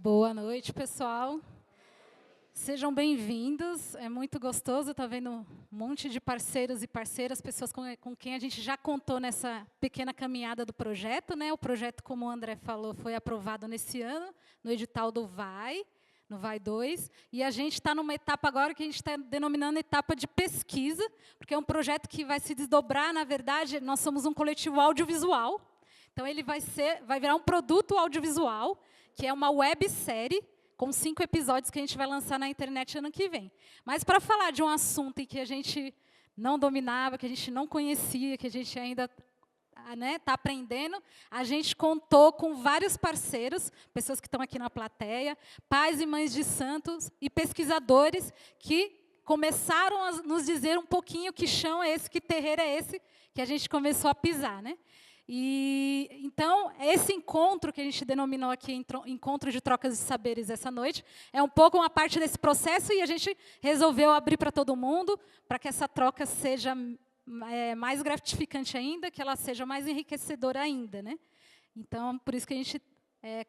Boa noite, pessoal. Sejam bem-vindos. É muito gostoso estar vendo um monte de parceiros e parceiras, pessoas com quem a gente já contou nessa pequena caminhada do projeto, né? O projeto, como o André falou, foi aprovado nesse ano, no edital do VAI, no VAI 2, e a gente está numa etapa agora que a gente está denominando etapa de pesquisa, porque é um projeto que vai se desdobrar, na verdade, nós somos um coletivo audiovisual, então ele vai virar um produto audiovisual, que é uma websérie, com 5 episódios que a gente vai lançar na internet ano que vem. Mas para falar de um assunto em que a gente não dominava, que a gente não conhecia, que a gente ainda está aprendendo, a gente contou com vários parceiros, pessoas que estão aqui na plateia, pais e mães de santos e pesquisadores que começaram a nos dizer um pouquinho que chão é esse, que terreiro é esse, que a gente começou a pisar, né? E, então, esse encontro que a gente denominou aqui Encontro de Trocas de Saberes essa noite, é um pouco uma parte desse processo e a gente resolveu abrir para todo mundo, para que essa troca seja mais gratificante ainda, que ela seja mais enriquecedora ainda, né? Então, por isso que a gente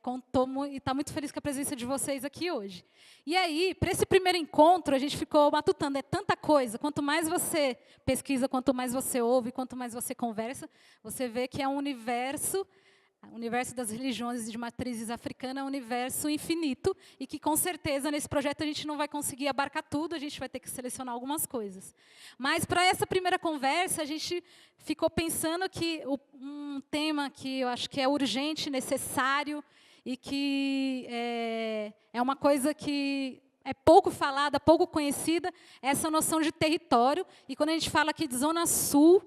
contou e está muito feliz com a presença de vocês aqui hoje. E aí, para esse primeiro encontro, a gente ficou matutando, é tanta coisa, quanto mais você pesquisa, quanto mais você ouve, quanto mais você conversa, você vê que é um universo, o universo das religiões de matrizes africana é um universo infinito, e que, com certeza, nesse projeto a gente não vai conseguir abarcar tudo, a gente vai ter que selecionar algumas coisas. Mas, para essa primeira conversa, a gente ficou pensando que um tema que eu acho que é urgente, necessário, e que é uma coisa que é pouco falada, pouco conhecida, é essa noção de território. E, quando a gente fala aqui de Zona Sul,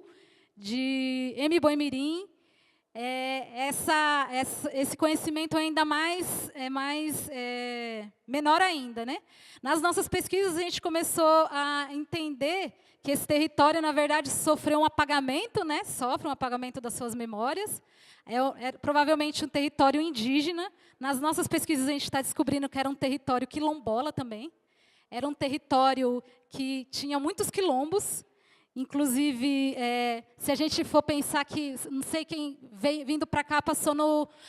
de Mboi-Mirim, esse conhecimento ainda menor ainda, né? Nas nossas pesquisas, a gente começou a entender que esse território, na verdade, sofreu um apagamento, né? Sofre um apagamento das suas memórias. É provavelmente um território indígena. Nas nossas pesquisas, a gente está descobrindo que era um território quilombola também. Era um território que tinha muitos quilombos. Inclusive, se a gente for pensar que, não sei quem vindo para cá passou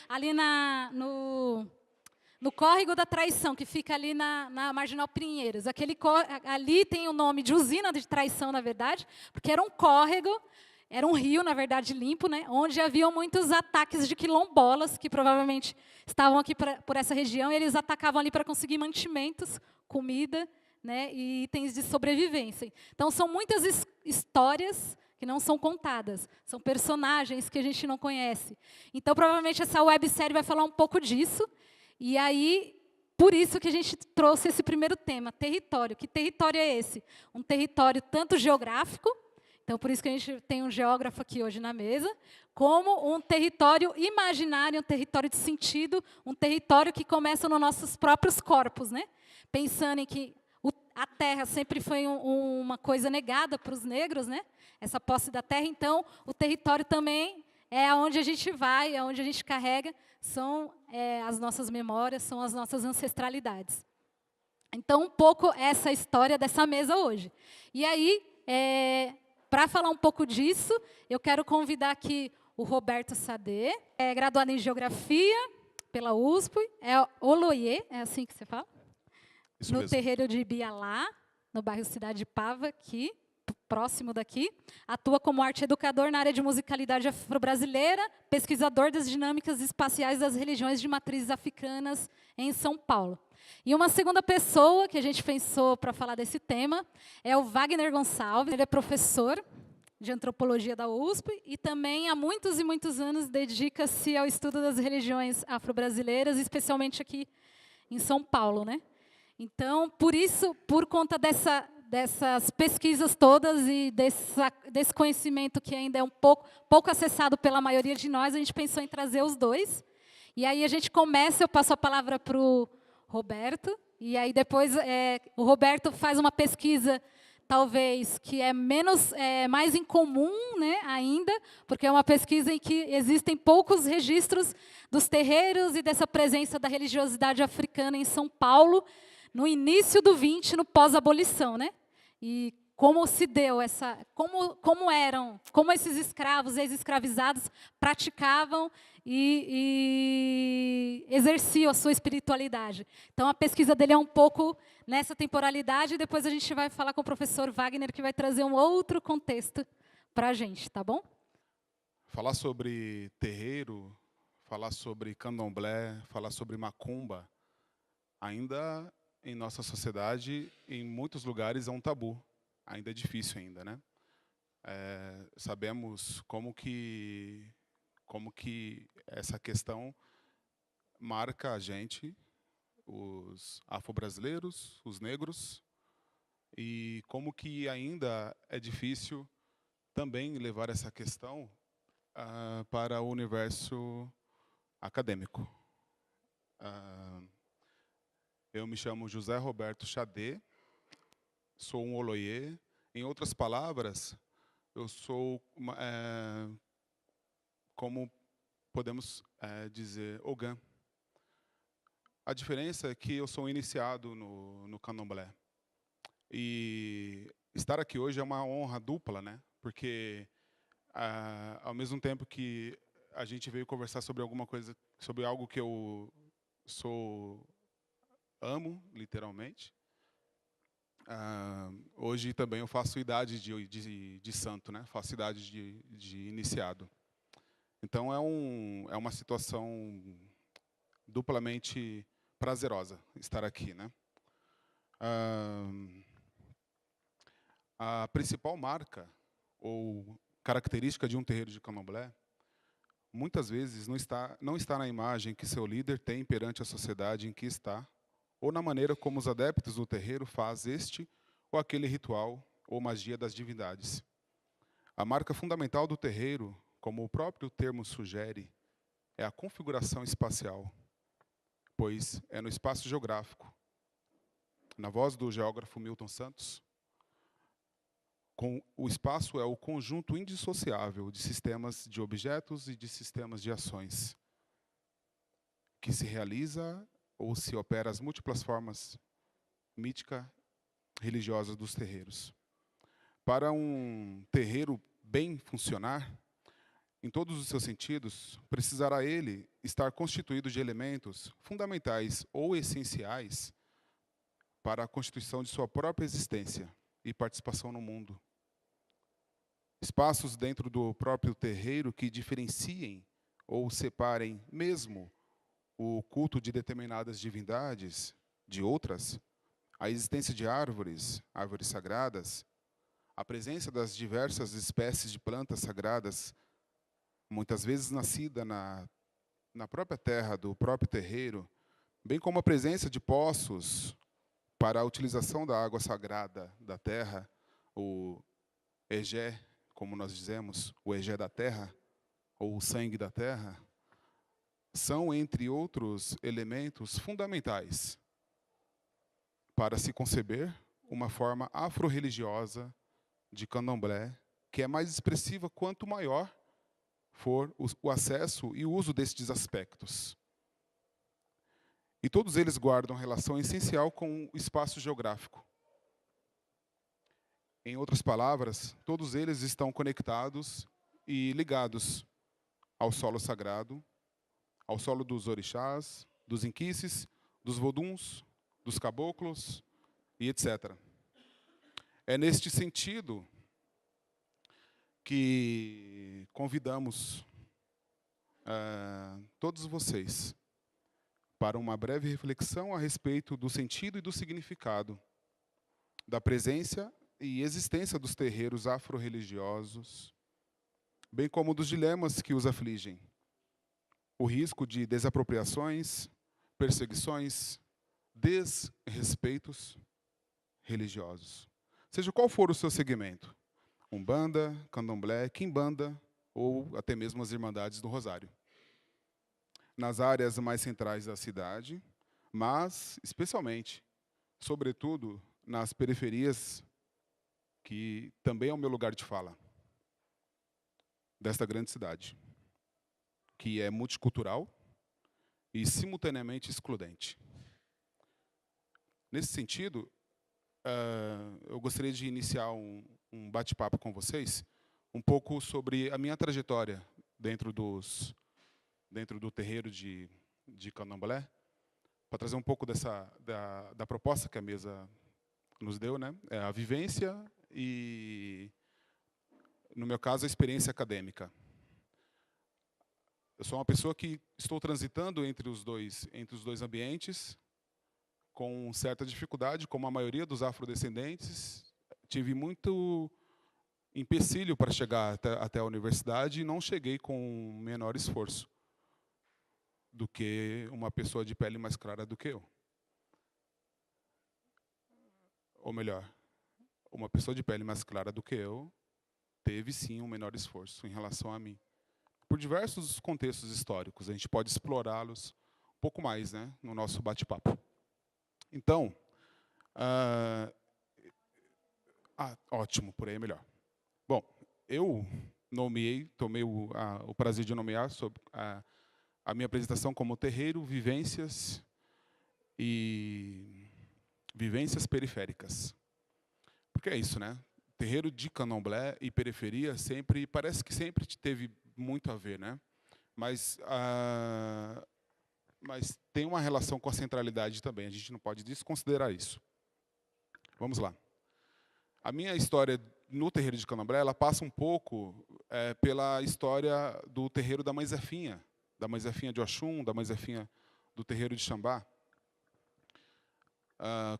ali no Córrego da Traição, que fica ali na Marginal Pinheiros. Ali tem o nome de usina de traição, na verdade, porque era um córrego, era um rio, na verdade, limpo, né, onde haviam muitos ataques de quilombolas, que provavelmente estavam aqui por essa região, e eles atacavam ali para conseguir mantimentos, comida, né, e itens de sobrevivência. Então, são muitas histórias que não são contadas, são personagens que a gente não conhece. Então, provavelmente, essa websérie vai falar um pouco disso, e aí, por isso que a gente trouxe esse primeiro tema, território. Que território é esse? Um território tanto geográfico, então, por isso que a gente tem um geógrafo aqui hoje na mesa, como um território imaginário, um território de sentido, um território que começa nos nossos próprios corpos, né? Pensando em que a terra sempre foi uma coisa negada para os negros, né? Essa posse da terra. Então, o território também é aonde a gente vai, é onde a gente carrega, são as nossas memórias, são as nossas ancestralidades. Então, um pouco essa história dessa mesa hoje. E aí, para falar um pouco disso, eu quero convidar aqui o Roberto Sade, graduado em Geografia pela USP, é Oloye, é assim que você fala? Isso no mesmo. terreiro de Ibialá, no bairro Cidade de Pava, aqui, próximo daqui. Atua como arte educador na área de musicalidade afro-brasileira, pesquisador das dinâmicas espaciais das religiões de matrizes africanas em São Paulo. E uma segunda pessoa que a gente pensou para falar desse tema é o Wagner Gonçalves. Ele é professor de antropologia da USP e também há muitos e muitos anos dedica-se ao estudo das religiões afro-brasileiras, especialmente aqui em São Paulo, né? Então, por conta dessas pesquisas todas e desse conhecimento que ainda é um pouco acessado pela maioria de nós, a gente pensou em trazer os dois. E aí a gente começa, eu passo a palavra para o Roberto, e aí depois o Roberto faz uma pesquisa, talvez, que é mais incomum, né, ainda, porque é uma pesquisa em que existem poucos registros dos terreiros e dessa presença da religiosidade africana em São Paulo, no início do 20, no pós-abolição, né? E como se deu como esses escravos, ex-escravizados praticavam e exerciam a sua espiritualidade. Então, a pesquisa dele é um pouco nessa temporalidade, e depois a gente vai falar com o professor Wagner, que vai trazer um outro contexto para a gente, tá bom? Falar sobre terreiro, falar sobre candomblé, falar sobre macumba, ainda em nossa sociedade, em muitos lugares é um tabu. Ainda é difícil ainda, né? Sabemos como que essa questão marca a gente, os afro-brasileiros, os negros, e como que ainda é difícil também levar essa questão para o universo acadêmico. Eu me chamo José Roberto Xadê, sou um oloiê. Em outras palavras, eu sou, como podemos dizer, Ogã. A diferença é que eu sou um iniciado no candomblé. E estar aqui hoje é uma honra dupla, né? Porque, ao mesmo tempo que a gente veio conversar sobre alguma coisa, sobre algo que eu amo, literalmente, hoje também eu faço idade de santo, né? Faço idade de iniciado. Então é uma situação duplamente prazerosa estar aqui, né? A principal marca ou característica de um terreiro de candomblé, muitas vezes não está na imagem que seu líder tem perante a sociedade em que está, ou na maneira como os adeptos do terreiro fazem este ou aquele ritual ou magia das divindades. A marca fundamental do terreiro, como o próprio termo sugere, é a configuração espacial, pois é no espaço geográfico. Na voz do geógrafo Milton Santos, o espaço é o conjunto indissociável de sistemas de objetos e de sistemas de ações, que se realiza ou se opera as múltiplas formas mítica religiosas dos terreiros. Para um terreiro bem funcionar, em todos os seus sentidos, precisará ele estar constituído de elementos fundamentais ou essenciais para a constituição de sua própria existência e participação no mundo. Espaços dentro do próprio terreiro que diferenciem ou separem mesmo o culto de determinadas divindades de outras, a existência de árvores sagradas, a presença das diversas espécies de plantas sagradas, muitas vezes nascida na própria terra do próprio terreiro, bem como a presença de poços para a utilização da água sagrada da terra, o egé, como nós dizemos, o egé da terra, ou o sangue da terra, são, entre outros elementos fundamentais para se conceber uma forma afro-religiosa de candomblé, que é mais expressiva quanto maior for o acesso e o uso destes aspectos. E todos eles guardam relação essencial com o espaço geográfico. Em outras palavras, todos eles estão conectados e ligados ao solo sagrado, ao solo dos orixás, dos inquices, dos voduns, dos caboclos e etc. É neste sentido que convidamos todos vocês para uma breve reflexão a respeito do sentido e do significado da presença e existência dos terreiros afro-religiosos, bem como dos dilemas que os afligem. O risco de desapropriações, perseguições, desrespeitos religiosos. Seja qual for o seu segmento, Umbanda, Candomblé, Quimbanda ou até mesmo as Irmandades do Rosário. Nas áreas mais centrais da cidade, mas, especialmente, sobretudo, nas periferias, que também é o meu lugar de fala, desta grande cidade, que é multicultural e simultaneamente excludente. Nesse sentido, eu gostaria de iniciar um bate-papo com vocês, um pouco sobre a minha trajetória dentro do terreiro de Candomblé, para trazer um pouco da proposta que a mesa nos deu, né? A vivência e, no meu caso, a experiência acadêmica. Eu sou uma pessoa que estou transitando entre os dois ambientes, com certa dificuldade, como a maioria dos afrodescendentes. Tive muito empecilho para chegar até a universidade e não cheguei com menor esforço do que uma pessoa de pele mais clara do que eu. Ou melhor, uma pessoa de pele mais clara do que eu teve, sim, um menor esforço em relação a mim. Por diversos contextos históricos, a gente pode explorá-los um pouco mais, né, no nosso bate-papo. Então, ótimo, por aí é melhor. Bom, eu tomei o prazer de nomear sobre a minha apresentação como terreiro, vivências periféricas. Porque é isso, né? Terreiro de Candomblé e periferia parece que sempre teve muito a ver, né? Mas tem uma relação com a centralidade também. A gente não pode desconsiderar isso. Vamos lá. A minha história no terreiro de Candomblé, ela passa um pouco pela história do terreiro da Mãe Zefinha de Oxum, da Mãe Zefinha do terreiro de Xambá.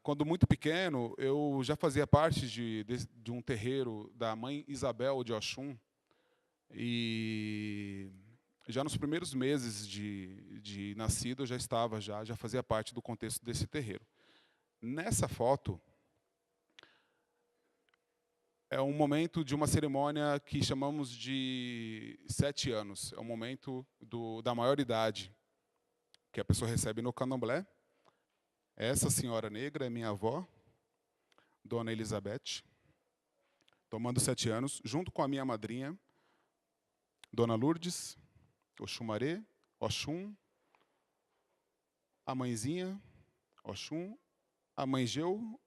Quando muito pequeno, eu já fazia parte de um terreiro da Mãe Isabel de Oxum, e já nos primeiros meses de nascido eu já fazia parte do contexto desse terreiro. Nessa foto é um momento de uma cerimônia que chamamos de 7 anos. É o momento da maioridade que a pessoa recebe no Candomblé. Essa senhora negra é minha avó, Dona Elizabeth, tomando 7 anos, junto com a minha madrinha, Dona Lourdes, Oxumaré, Oxum, a mãezinha, Oxum, a mãe Geu,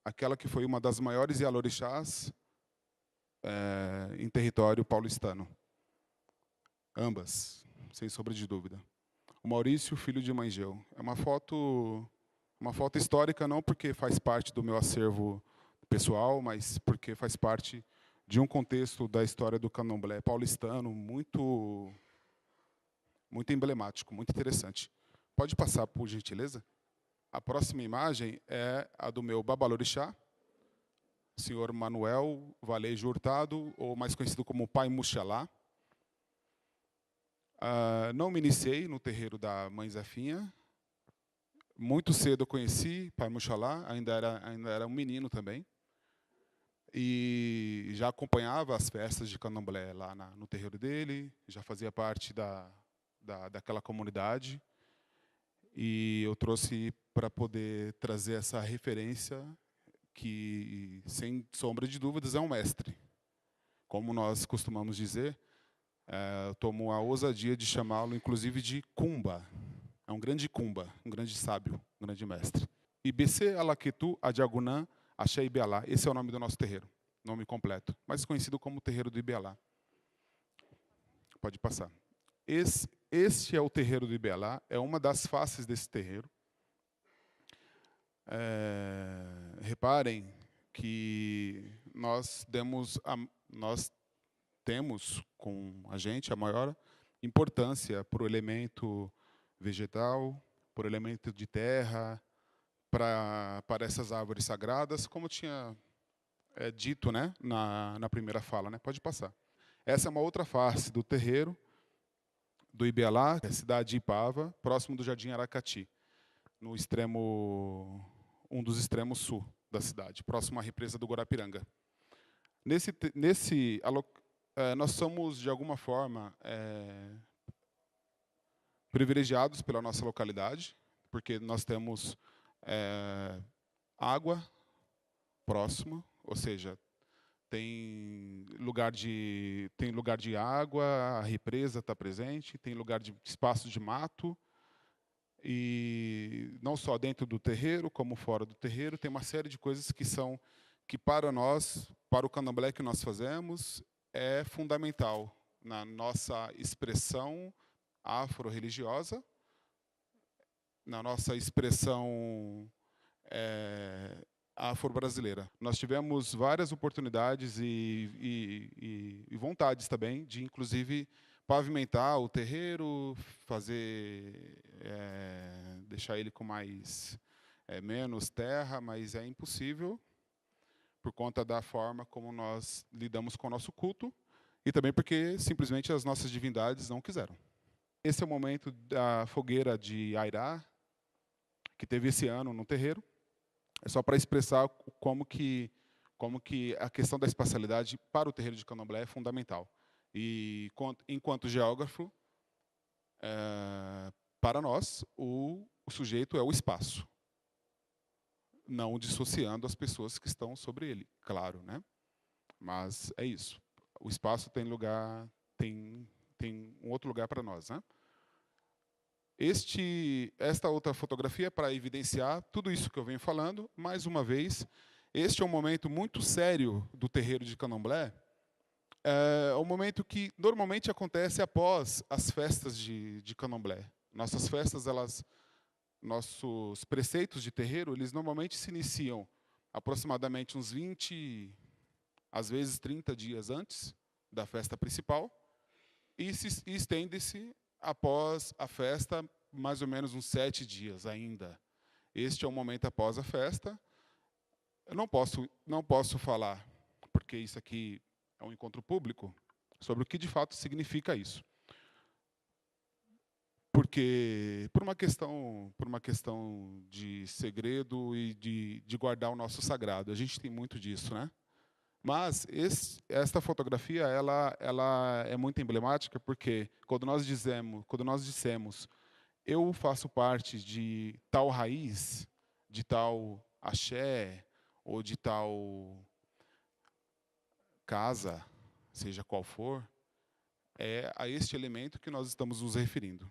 aquela que foi uma das maiores Yalorixás em território paulistano. Ambas, sem sombra de dúvida. O Maurício, filho de mãe Geu. É uma foto histórica, não porque faz parte do meu acervo pessoal, mas porque faz parte de um contexto da história do candomblé paulistano muito emblemático, muito interessante. Pode passar, por gentileza? A próxima imagem é a do meu babalorixá, senhor Manuel Valejo Hurtado, ou mais conhecido como Pai Muxalá. Não me iniciei no terreiro da Mãe Zefinha. Muito cedo eu conheci Pai Muxalá, ainda era um menino também. E já acompanhava as festas de candomblé lá no terreiro dele, já fazia parte daquela comunidade. E eu trouxe para poder trazer essa referência que, sem sombra de dúvidas, é um mestre. Como nós costumamos dizer, eu tomo a ousadia de chamá-lo, inclusive, de Kumba. É um grande Kumba, um grande sábio, um grande mestre. Ibc Alaquetu Adiagunã Axé Ibialá. Esse é o nome do nosso terreiro, nome completo, mais conhecido como Terreiro do Ibialá. Pode passar. Este é o terreiro do Ibialá, é uma das faces desse terreiro. Reparem que nós temos com a gente a maior importância para o elemento vegetal, por elemento de terra, para essas árvores sagradas, como tinha dito, né, na primeira fala, né? Pode passar. Essa é uma outra face do terreiro do Ibialá, que é a cidade de Ipava, próximo do Jardim Aracati, no um dos extremos sul da cidade, próximo à represa do Guarapiranga. Nós somos, de alguma forma, privilegiados pela nossa localidade, porque nós temos água próxima, ou seja, tem lugar de água, a represa está presente, tem lugar de espaço de mato, E não só dentro do terreiro, como fora do terreiro, tem uma série de coisas que para nós, para o candomblé que nós fazemos, é fundamental na nossa expressão afro-religiosa, na nossa expressão afro-brasileira. Nós tivemos várias oportunidades e vontades também de, inclusive, pavimentar o terreiro, deixar ele com menos terra, mas é impossível por conta da forma como nós lidamos com o nosso culto e também porque simplesmente as nossas divindades não quiseram. Esse é o momento da fogueira de Airá, que teve esse ano no terreiro. É só para expressar como que a questão da espacialidade para o terreiro de candomblé é fundamental. E, enquanto geógrafo, para nós, o sujeito é o espaço, não dissociando as pessoas que estão sobre ele, claro, né? Mas é isso. O espaço tem lugar, tem um outro lugar para nós, né? Esta outra fotografia é para evidenciar tudo isso que eu venho falando. Mais uma vez, este é um momento muito sério do terreiro de candomblé. É um momento que normalmente acontece após as festas de candomblé. Nossas festas, nossos preceitos de terreiro, eles normalmente se iniciam aproximadamente uns 20, às vezes 30 dias antes da festa principal e estende-se após a festa, mais ou menos uns 7 dias ainda. Este é o momento após a festa. Eu não posso falar, porque isso aqui é um encontro público, sobre o que de fato significa isso. Porque por uma questão de segredo e de guardar o nosso sagrado, a gente tem muito disso, né? Mas esta fotografia ela é muito emblemática porque quando nós dissemos eu faço parte de tal raiz, de tal axé ou de tal casa, seja qual for, é a este elemento que nós estamos nos referindo.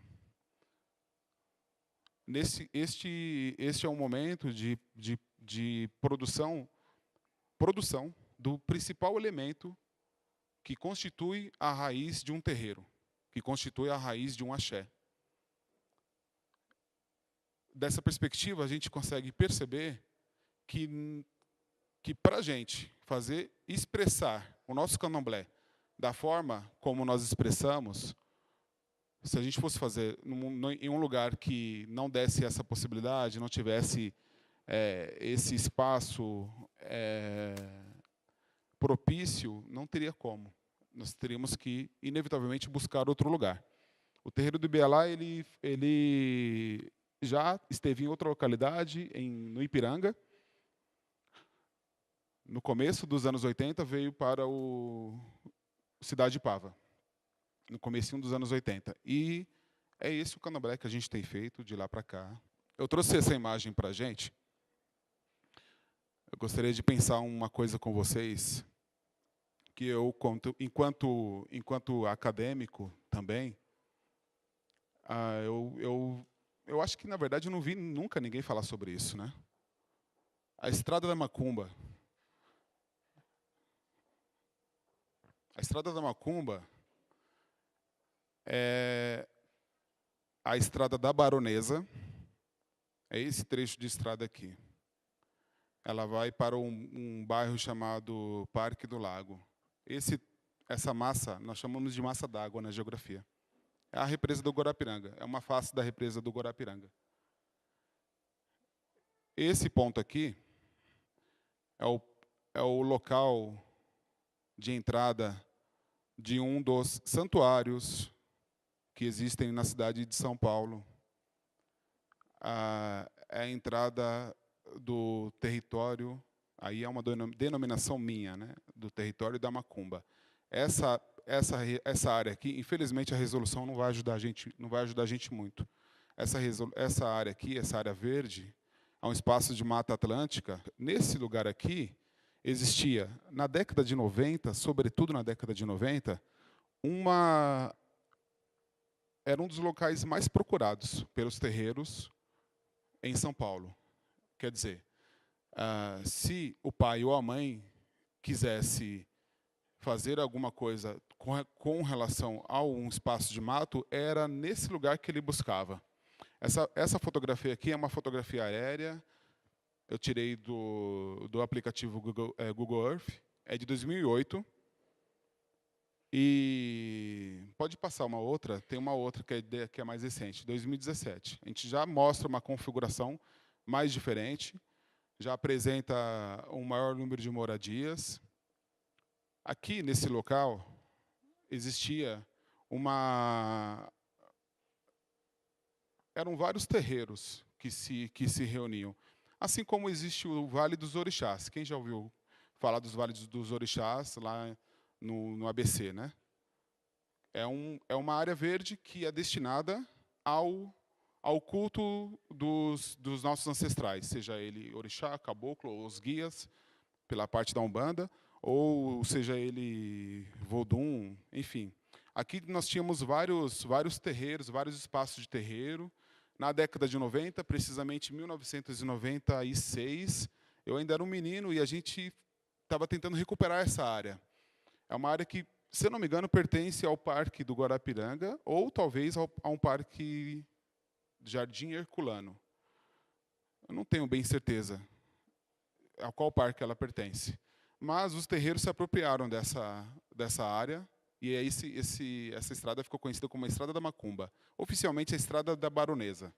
Este é um momento de produção do principal elemento que constitui a raiz de um terreiro, que constitui a raiz de um axé. Dessa perspectiva, a gente consegue perceber que para a gente expressar o nosso candomblé da forma como nós expressamos, se a gente fosse fazer em um lugar que não desse essa possibilidade, não tivesse esse espaço propício, não teria como. Nós teríamos que, inevitavelmente, buscar outro lugar. O terreiro do Ibialá, ele já esteve em outra localidade, no Ipiranga. No começo dos anos 80, veio para o Cidade de Pava. No comecinho dos anos 80. E é esse o candomblé que a gente tem feito de lá para cá. Eu trouxe essa imagem para a gente. Eu gostaria de pensar uma coisa com vocês, que eu, enquanto acadêmico também, eu acho que, na verdade, eu não vi nunca ninguém falar sobre isso, né? A Estrada da Macumba. A Estrada da Macumba é a Estrada da Baronesa. É esse trecho de estrada aqui. Ela vai para um bairro chamado Parque do Lago. Essa massa, nós chamamos de massa d'água na geografia. É a represa do Guarapiranga. É uma face da represa do Guarapiranga. Esse ponto aqui é o local de entrada de um dos santuários que existem na cidade de São Paulo. É a entrada do território, aí é uma denominação minha, né, do território da Macumba. Essa área aqui, infelizmente a resolução não vai ajudar a gente muito. Essa área aqui, essa área verde, é um espaço de mata atlântica. Nesse lugar aqui existia na década de 90, sobretudo na década de 90, era um dos locais mais procurados pelos terreiros em São Paulo. Quer dizer, se o pai ou a mãe quisesse fazer alguma coisa com relação a um espaço de mato, era nesse lugar que ele buscava. Essa fotografia aqui é uma fotografia aérea, eu tirei do aplicativo Google Earth, é de 2008. E pode passar uma outra, tem uma outra que é mais recente, 2017. A gente já mostra uma configuração mais diferente, já apresenta um maior número de moradias. Aqui, nesse local, existia eram vários terreiros que se reuniam. Assim como existe o Vale dos Orixás. Quem já ouviu falar dos Vales dos Orixás lá no ABC, né? É uma área verde que é destinada ao culto dos nossos ancestrais, seja ele orixá, caboclo, ou os guias, pela parte da Umbanda, ou seja ele Vodum, enfim. Aqui nós tínhamos vários terreiros, vários espaços de terreiro. Na década de 90, precisamente em 1996, eu ainda era um menino e a gente estava tentando recuperar essa área. É uma área que, se eu não me engano, pertence ao Parque do Guarapiranga ou talvez a um parque Jardim Herculano. Eu não tenho bem certeza a qual parque ela pertence. Mas os terreiros se apropriaram dessa área e aí essa estrada ficou conhecida como a Estrada da Macumba. Oficialmente, a Estrada da Baronesa.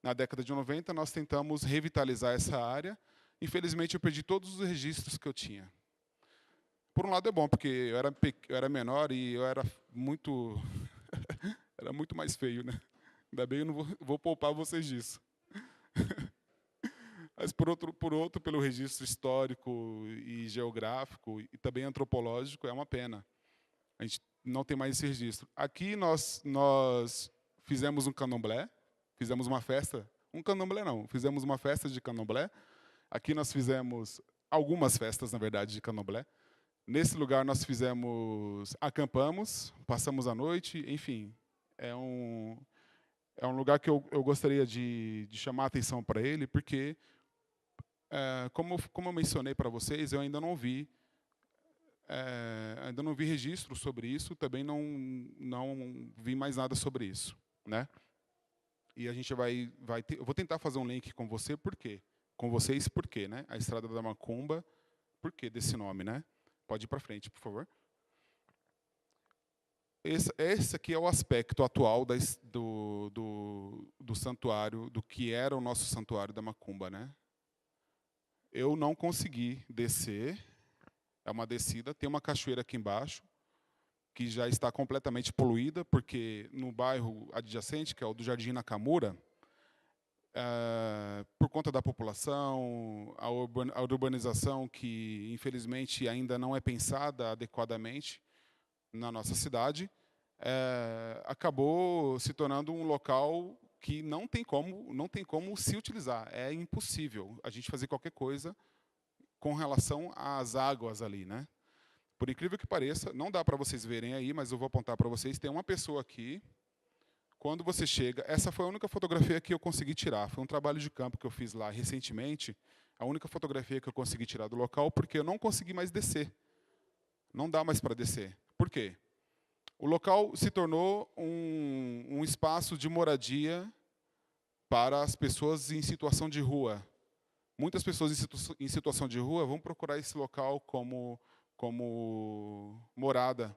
Na década de 90, nós tentamos revitalizar essa área. Infelizmente, eu perdi todos os registros que eu tinha. Por um lado é bom, porque eu era menor e eu era muito era muito mais feio, né? Ainda bem eu não vou poupar vocês disso. Mas por outro, pelo registro histórico e geográfico e também antropológico, é uma pena. A gente não tem mais esse registro. Aqui nós fizemos um candomblé, fizemos uma festa, fizemos uma festa de candomblé. Aqui nós fizemos algumas festas, na verdade, de candomblé. Nesse lugar nós acampamos, passamos a noite, enfim, é um lugar que eu gostaria de chamar a atenção para ele, porque, como eu mencionei para vocês, eu ainda não vi registro sobre isso, também não vi mais nada sobre isso, né? E a gente eu vou tentar fazer um link com vocês, por quê, né? A Estrada da Macumba, por que desse nome, né? Pode ir para frente, por favor. Esse aqui é o aspecto atual do santuário, do que era o nosso santuário da Macumba, né? Eu não consegui descer, é uma descida, tem uma cachoeira aqui embaixo, que já está completamente poluída, porque no bairro adjacente, que é o do Jardim Nakamura, por conta da população, a urbanização que, infelizmente, ainda não é pensada adequadamente na nossa cidade, acabou se tornando um local que não tem como se utilizar. É impossível a gente fazer qualquer coisa com relação às águas ali, né? Por incrível que pareça, não dá para vocês verem aí, mas eu vou apontar para vocês, tem uma pessoa aqui. Quando você chega, essa foi a única fotografia que eu consegui tirar. Foi um trabalho de campo que eu fiz lá recentemente. A única fotografia que eu consegui tirar do local, porque eu não consegui mais descer. Não dá mais para descer. Por quê? O local se tornou um espaço de moradia para as pessoas em situação de rua. Muitas pessoas em situação de rua vão procurar esse local como morada.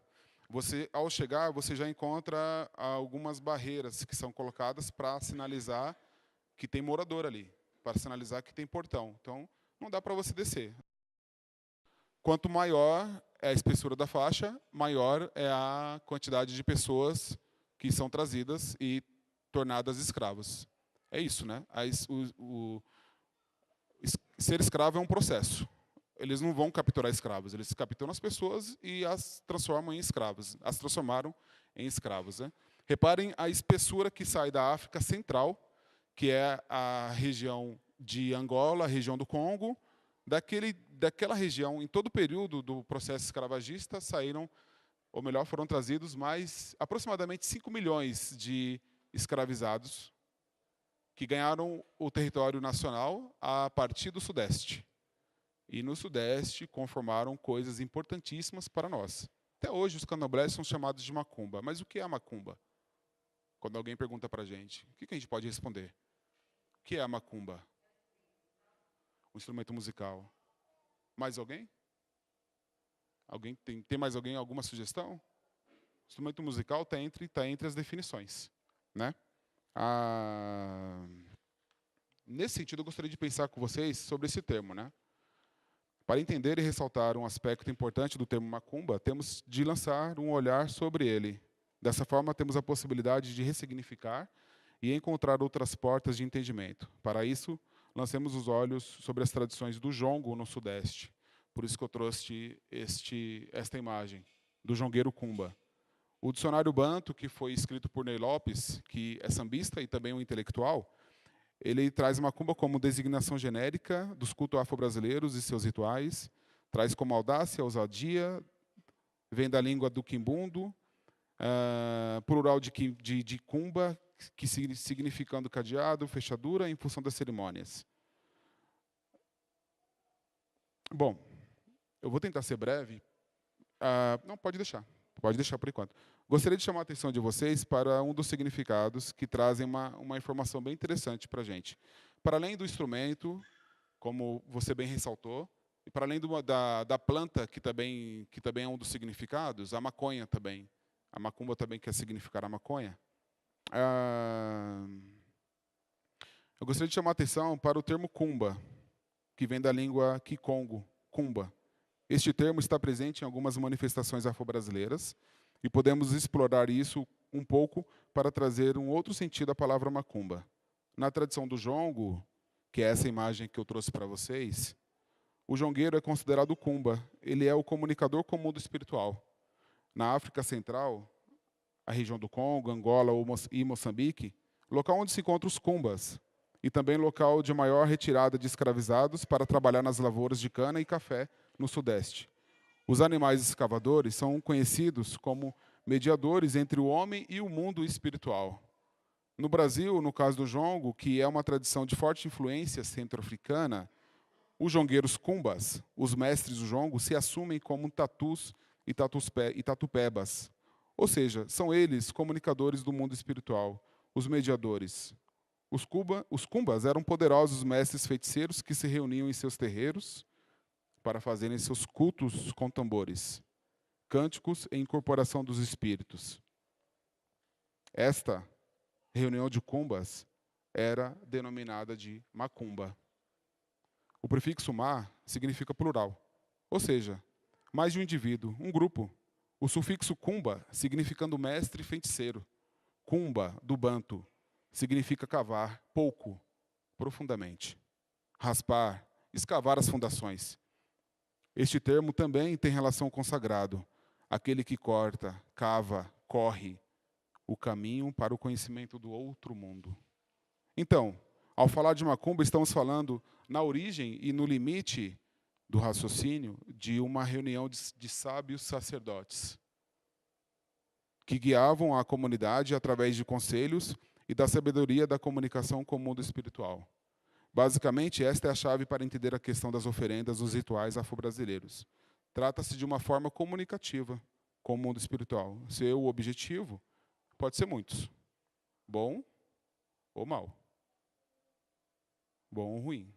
Você, ao chegar, você já encontra algumas barreiras que são colocadas para sinalizar que tem morador ali, para sinalizar que tem portão. Então, não dá para você descer. Quanto maior é a espessura da faixa, maior é a quantidade de pessoas que são trazidas e tornadas escravos. É isso, né? Ser escravo é um processo. Eles não vão capturar escravos, eles capturam as pessoas e as transformam em escravos. As transformaram em escravos, né? Reparem a espessura que sai da África Central, que é a região de Angola, a região do Congo. Daquela região, em todo o período do processo escravagista, saíram ou melhor, foram trazidos mais aproximadamente 5 milhões de escravizados que ganharam o território nacional a partir do Sudeste. E no Sudeste conformaram coisas importantíssimas para nós. Até hoje os candomblés são chamados de macumba. Mas o que é a macumba? Quando alguém pergunta para a gente, o que a gente pode responder? O que é a macumba? Um instrumento musical. Mais alguém? Alguém tem mais alguém alguma sugestão? Instrumento musical está entre as definições, né? Nesse sentido, eu gostaria de pensar com vocês sobre esse termo, né? Para entender e ressaltar um aspecto importante do termo macumba, temos de lançar um olhar sobre ele. Dessa forma, temos a possibilidade de ressignificar e encontrar outras portas de entendimento. Para isso, lancemos os olhos sobre as tradições do jongo no Sudeste. Por isso que eu trouxe esta imagem, do jongueiro Kumba. O dicionário Banto, que foi escrito por Ney Lopes, que é sambista e também um intelectual, ele traz macumba como designação genérica dos cultos afro-brasileiros e seus rituais, traz como audácia, ousadia, vem da língua do quimbundo, plural de cumba, que significando cadeado, fechadura, em função das cerimônias. Bom, eu vou tentar ser breve. Não, pode deixar por enquanto. Gostaria de chamar a atenção de vocês para um dos significados que trazem uma informação bem interessante para a gente. Para além do instrumento, como você bem ressaltou, e para além da planta, que também é um dos significados, a maconha também. A macumba também quer significar a maconha. Eu gostaria de chamar a atenção para o termo kumba, que vem da língua kikongo, kumba. Este termo está presente em algumas manifestações afro-brasileiras e podemos explorar isso um pouco para trazer um outro sentido à palavra macumba. Na tradição do jongo, que é essa imagem que eu trouxe para vocês, o jongueiro é considerado kumba. Ele é o comunicador com o mundo espiritual. Na África Central, a região do Congo, Angola e Moçambique, local onde se encontram os kumbas, e também local de maior retirada de escravizados para trabalhar nas lavouras de cana e café no Sudeste. Os animais escavadores são conhecidos como mediadores entre o homem e o mundo espiritual. No Brasil, no caso do jongo, que é uma tradição de forte influência centro-africana, os jongueiros kumbas, os mestres do jongo, se assumem como tatus e tatupebas. Ou seja, são eles comunicadores do mundo espiritual, os mediadores. Os kumbas eram poderosos mestres feiticeiros que se reuniam em seus terreiros para fazerem seus cultos com tambores, cânticos e incorporação dos espíritos. Esta reunião de kumbas era denominada de macumba. O prefixo ma significa plural, ou seja, mais de um indivíduo, um grupo. O sufixo kumba, significando mestre e feiticeiro. Kumba, do banto, significa cavar, pouco, profundamente. Raspar, escavar as fundações. Este termo também tem relação com o sagrado, aquele que corta, cava, corre o caminho para o conhecimento do outro mundo. Então, ao falar de macumba, estamos falando na origem e no limite do raciocínio de uma reunião de sábios sacerdotes que guiavam a comunidade através de conselhos e da sabedoria da comunicação com o mundo espiritual. Basicamente, esta é a chave para entender a questão das oferendas dos rituais afro-brasileiros. Trata-se de uma forma comunicativa com o mundo espiritual. Seu objetivo pode ser muitos. Bom ou mal. Bom ou ruim.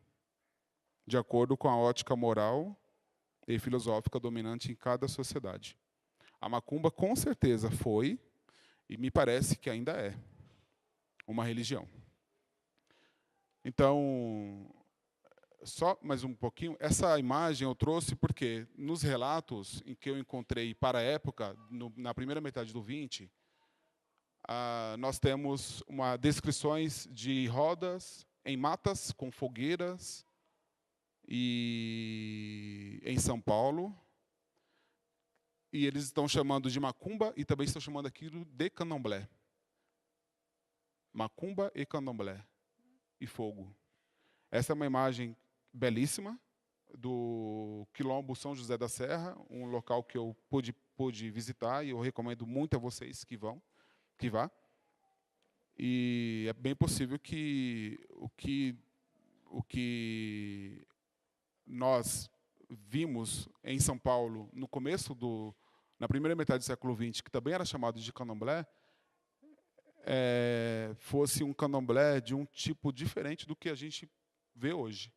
De acordo com a ótica moral e filosófica dominante em cada sociedade. A macumba, com certeza, foi, e me parece que ainda é, uma religião. Então, só mais um pouquinho, essa imagem eu trouxe porque nos relatos em que eu encontrei para a época, na primeira metade do 20, nós temos descrições de rodas em matas com fogueiras e em São Paulo. E eles estão chamando de macumba e também estão chamando aquilo de candomblé. Macumba e candomblé. E fogo. Essa é uma imagem belíssima do Quilombo São José da Serra, um local que eu pude pude visitar, e eu recomendo muito a vocês que vá. E é bem possível que o que nós vimos em São Paulo na primeira metade do século XX, que também era chamado de candomblé, fosse um candomblé de um tipo diferente do que a gente vê hoje.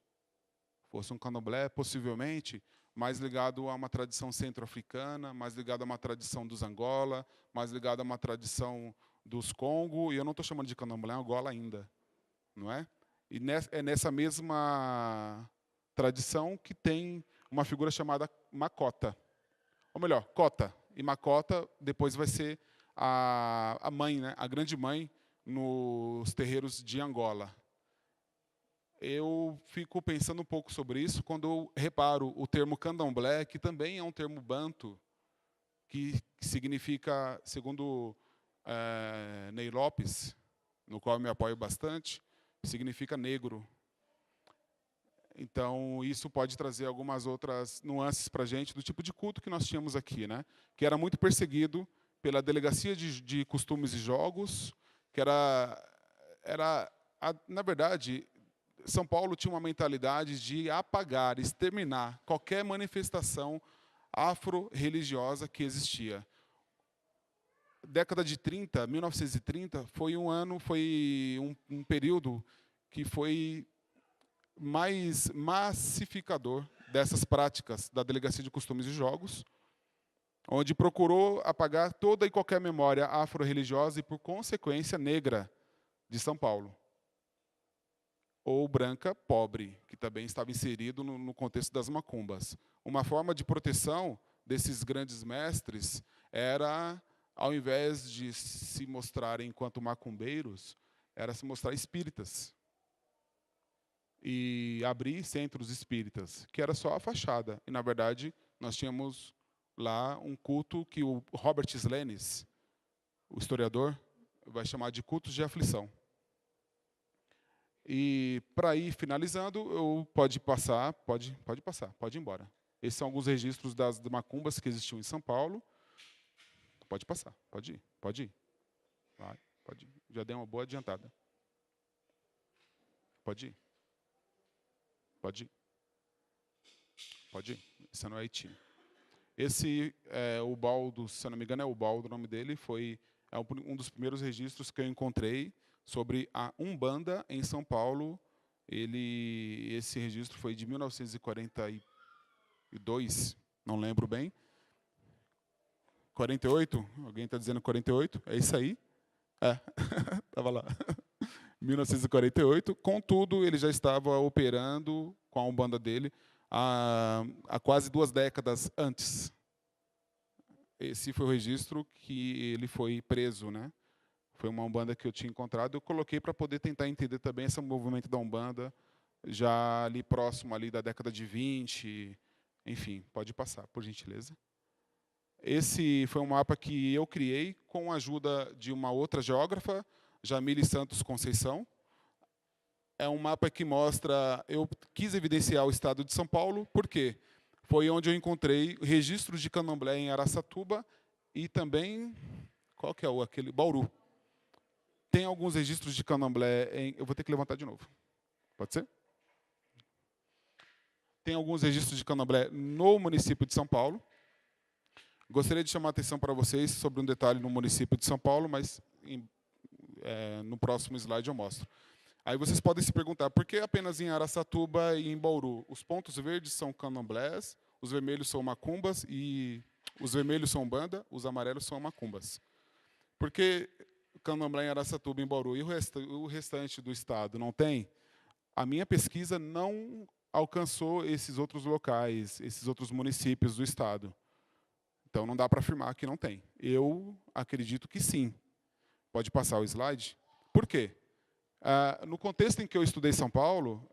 Fosse um candomblé, possivelmente, mais ligado a uma tradição centro-africana, mais ligado a uma tradição dos Angola, mais ligado a uma tradição dos Congo, e eu não estou chamando de candomblé Angola ainda, não é? E é nessa mesma tradição que tem uma figura chamada Makota. Ou melhor, Cota. E Makota depois vai ser a mãe, né? A grande mãe nos terreiros de Angola. Eu fico pensando um pouco sobre isso quando eu reparo o termo candomblé, que também é um termo banto, que significa, segundo Ney Lopes, no qual eu me apoio bastante, significa negro. Então, isso pode trazer algumas outras nuances para a gente do tipo de culto que nós tínhamos aqui, né? Que era muito perseguido pela Delegacia de Costumes e Jogos, que na verdade, São Paulo tinha uma mentalidade de apagar, exterminar qualquer manifestação afro-religiosa que existia. Década de 30, 1930, foi um período que foi mais massificador dessas práticas da Delegacia de Costumes e Jogos, onde procurou apagar toda e qualquer memória afro-religiosa e, por consequência, negra de São Paulo. Ou branca, pobre, que também estava inserido no contexto das macumbas. Uma forma de proteção desses grandes mestres era, ao invés de se mostrarem enquanto macumbeiros, era se mostrar espíritas. E abrir centros espíritas, que era só a fachada. E, na verdade, nós tínhamos lá um culto que o Robert Slenes, o historiador, vai chamar de cultos de aflição. E, para ir finalizando, pode ir embora. Esses são alguns registros das macumbas que existiam em São Paulo. Pode passar, pode ir. Vai, pode ir. Já dei uma boa adiantada. Pode ir. Pode ir. Esse não é Haiti. Esse, o Baldo, se eu não me engano, é o Baldo o nome dele, é um dos primeiros registros que eu encontrei sobre a Umbanda em São Paulo. Esse registro foi de 1942, não lembro bem. 48? Alguém está dizendo 48? É isso aí? Estava lá. 1948. Contudo, ele já estava operando com a Umbanda dele há quase 2 décadas antes. Esse foi o registro que ele foi preso, né? Foi uma Umbanda que eu tinha encontrado. Eu coloquei para poder tentar entender também esse movimento da Umbanda, já ali próximo ali da década de 20. Enfim, pode passar, por gentileza. Esse foi um mapa que eu criei com a ajuda de uma outra geógrafa, Jamile Santos Conceição. É um mapa que mostra... Eu quis evidenciar o estado de São Paulo, por quê? Foi onde eu encontrei registros de candomblé em Araçatuba e também... Qual que é aquele? Bauru. Tem alguns registros de candomblé em... Eu vou ter que levantar de novo. Pode ser? Tem alguns registros de candomblé no município de São Paulo. Gostaria de chamar a atenção para vocês sobre um detalhe no município de São Paulo, mas no próximo slide eu mostro. Aí vocês podem se perguntar, por que apenas em Araçatuba e em Bauru? Os pontos verdes são candomblés, os vermelhos são macumbas, e os vermelhos são umbanda, os amarelos são macumbas. Por que candomblé em Araçatuba e em Bauru? E o restante do estado não tem? A minha pesquisa não alcançou esses outros locais, esses outros municípios do estado. Então, não dá para afirmar que não tem. Eu acredito que sim. Pode passar o slide? Por quê? No contexto em que eu estudei São Paulo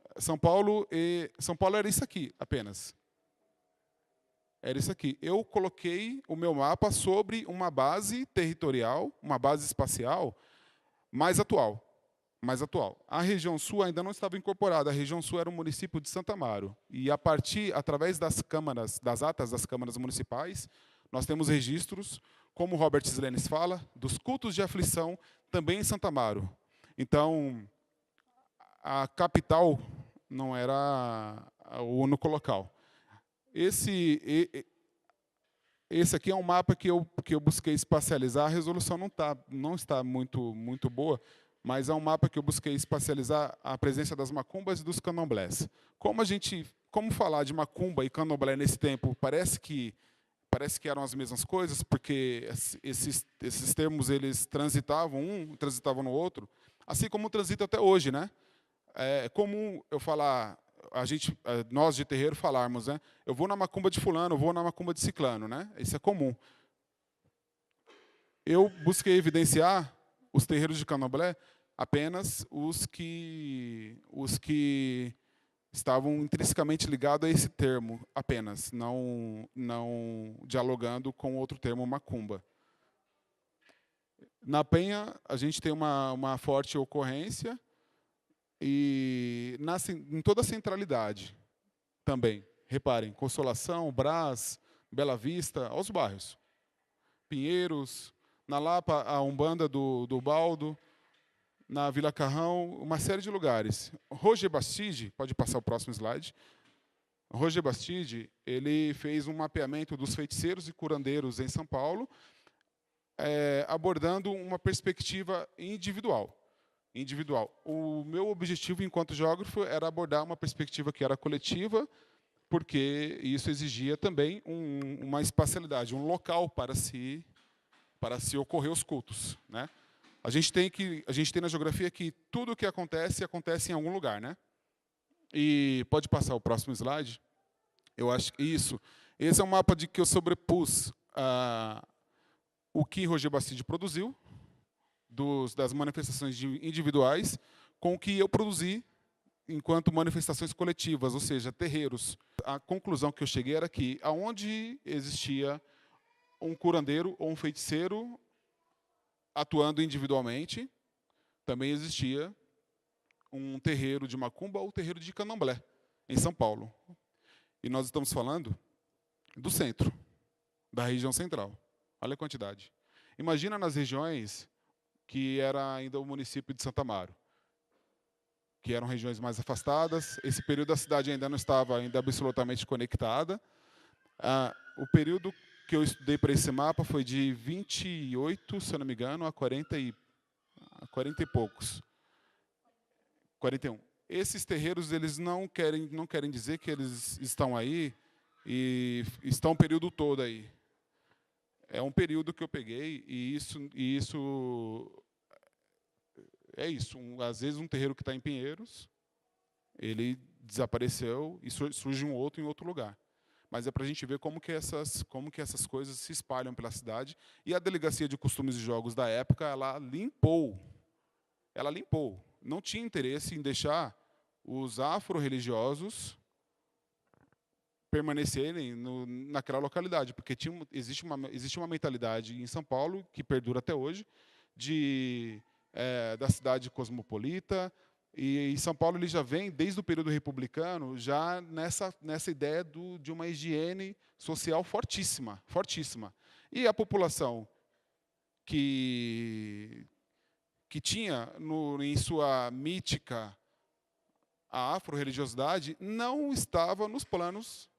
era isso aqui apenas. Era isso aqui. Eu coloquei o meu mapa sobre uma base territorial, uma base espacial mais atual. A região sul ainda não estava incorporada. A região sul era o município de Santo Amaro. E através das atas das câmaras municipais, Nós temos registros, como Robert Slenes fala, dos cultos de aflição também em Santo Amaro. Então, a capital não era o único local. Esse aqui é um mapa que eu busquei espacializar. A resolução não está muito boa, mas é um mapa que eu busquei espacializar a presença das macumbas e dos candomblés. Como falar de macumba e candomblé nesse tempo parece que eram as mesmas coisas, porque esses termos eles transitavam no outro, assim como transita até hoje, né? É comum eu falar, nós de terreiro falarmos, né? Eu vou na macumba de fulano, eu vou na macumba de ciclano, né? Isso é comum. Eu busquei evidenciar os terreiros de candomblé apenas os que estavam intrinsecamente ligados a esse termo, apenas, não dialogando com outro termo, macumba. Na Penha, a gente tem uma forte ocorrência, e em toda a centralidade também. Reparem, Consolação, Brás, Bela Vista, aos bairros. Pinheiros, na Lapa, a Umbanda do Baldo, na Vila Carrão, uma série de lugares. Roger Bastide, pode passar o próximo slide. Roger Bastide, ele fez um mapeamento dos feiticeiros e curandeiros em São Paulo, abordando uma perspectiva individual. O meu objetivo enquanto geógrafo era abordar uma perspectiva que era coletiva, porque isso exigia também uma espacialidade, um local para se ocorrer os cultos, né? A gente tem na geografia que tudo o que acontece em algum lugar, né? E pode passar o próximo slide. Eu acho que isso. Esse é um mapa de que eu sobrepus o que Roger Bastide produziu das manifestações individuais com o que eu produzi enquanto manifestações coletivas, ou seja, terreiros. A conclusão que eu cheguei era que aonde existia um curandeiro ou um feiticeiro atuando individualmente, também existia um terreiro de macumba ou terreiro de candomblé, em São Paulo. E nós estamos falando do centro, da região central. Olha a quantidade. Imagina nas regiões que era ainda o município de Santo Amaro, que eram regiões mais afastadas. Esse período a cidade ainda não estava absolutamente conectada. O período que eu estudei para esse mapa foi de 28, se eu não me engano, a 40 e poucos. 41. Esses terreiros, eles não querem dizer que eles estão aí e estão o período todo aí. É um período que eu peguei e isso é isso. Às vezes um terreiro que está em Pinheiros, ele desapareceu e surge um outro em outro lugar. Mas é para a gente ver como que essas coisas se espalham pela cidade. E a Delegacia de Costumes e Jogos da época, ela limpou. Não tinha interesse em deixar os afro-religiosos permanecerem naquela localidade, porque existe uma mentalidade em São Paulo, que perdura até hoje, da cidade cosmopolita. E em São Paulo ele já vem, desde o período republicano, já nessa ideia de uma higiene social fortíssima. E a população que tinha em sua mítica a afro-religiosidade não estava nos planos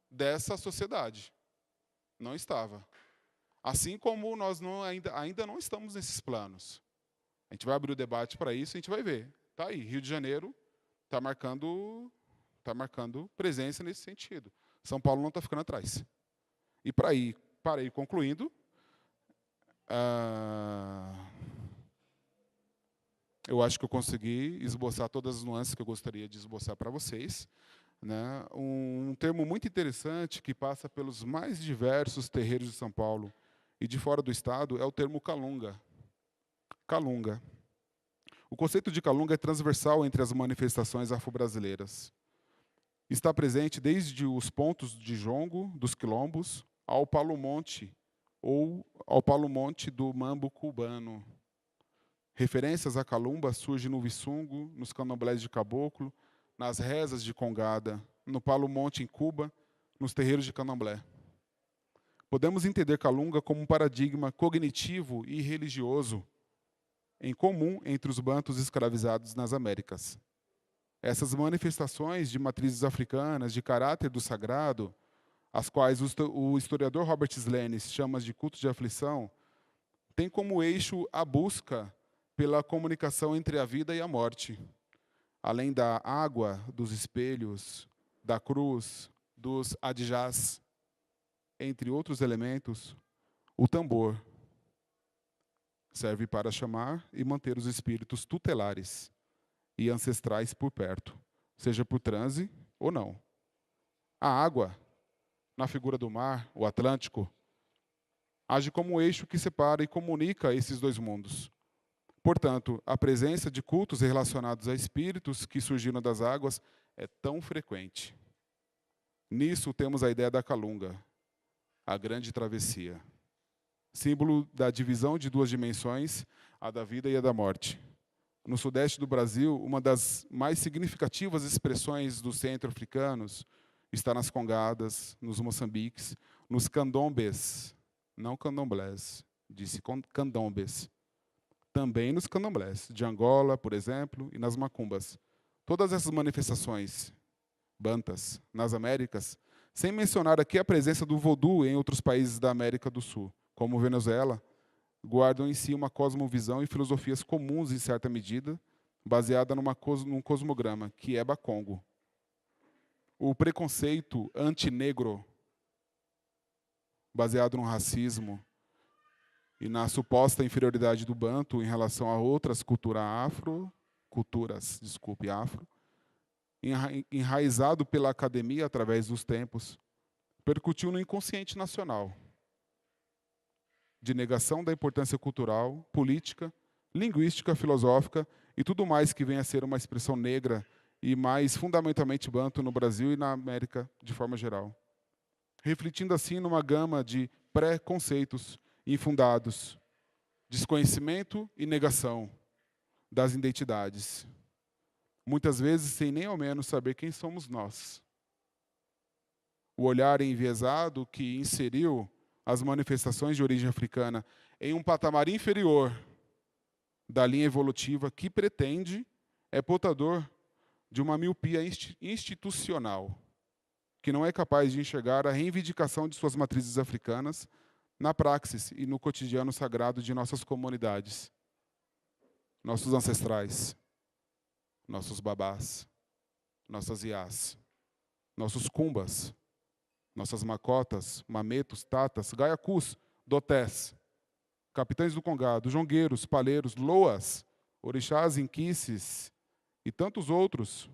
dessa sociedade. Não estava. Assim como nós ainda não estamos nesses planos. A gente vai abrir o debate para isso, a gente vai ver. Tá aí, Rio de Janeiro está marcando presença nesse sentido. São Paulo não está ficando atrás. E para ir concluindo, eu acho que eu consegui esboçar todas as nuances que eu gostaria de esboçar para vocês, né? Um termo muito interessante que passa pelos mais diversos terreiros de São Paulo e de fora do estado é o termo calunga. Calunga. O conceito de calunga é transversal entre as manifestações afro-brasileiras. Está presente desde os pontos de jongo dos quilombos ao palo-monte ou ao palo-monte do mambo cubano. Referências à calumba surgem no Vissungo, nos candomblés de caboclo, nas rezas de congada, no palo-monte em Cuba, nos terreiros de candomblé. podemos entender Calunga como um paradigma cognitivo e religioso em comum entre os bantus escravizados nas Américas. Essas manifestações de matrizes africanas, de caráter do sagrado, as quais o historiador Robert Slenes chama de culto de aflição, têm como eixo a busca pela comunicação entre a vida e a morte, além da água, dos espelhos, da cruz, dos adjás, entre outros elementos. O tambor serve para chamar e manter os espíritos tutelares e ancestrais por perto, seja por transe ou não. A água, na figura do mar, o Atlântico, age como um eixo que separa e comunica esses dois mundos. Portanto, a presença de cultos relacionados a espíritos que surgiram das águas é tão frequente. Nisso temos a ideia da Calunga, a grande travessia, símbolo da divisão de duas dimensões, a da vida e a da morte. No sudeste do Brasil, uma das mais significativas expressões dos centro-africanos está nas congadas, nos moçambiques, nos candombes, não candomblés, disse candombes. Também nos candomblés, de Angola, por exemplo, e nas macumbas. Todas essas manifestações, bantas, nas Américas, sem mencionar aqui a presença do vodú em outros países da América do Sul, como Venezuela, guardam em si uma cosmovisão e filosofias comuns em certa medida, baseada num cosmograma, que é Bakongo. O preconceito antinegro, baseado no racismo e na suposta inferioridade do banto em relação a outras culturas afro, enraizado pela academia através dos tempos, percutiu no inconsciente nacional, de negação da importância cultural, política, linguística, filosófica e tudo mais que venha a ser uma expressão negra e mais fundamentalmente banto no Brasil e na América de forma geral. Refletindo assim numa gama de preconceitos infundados, desconhecimento e negação das identidades, muitas vezes sem nem ao menos saber quem somos nós. O olhar enviesado que inseriu as manifestações de origem africana em um patamar inferior da linha evolutiva que pretende, é portador de uma miopia institucional, que não é capaz de enxergar a reivindicação de suas matrizes africanas na praxis e no cotidiano sagrado de nossas comunidades, nossos ancestrais, nossos babás, nossas iás, nossos cumbas, nossas macotas, mametos, tatas, gaiacus, dotés, capitães do congado, jongueiros, paleiros, loas, orixás, inquices e tantos outros,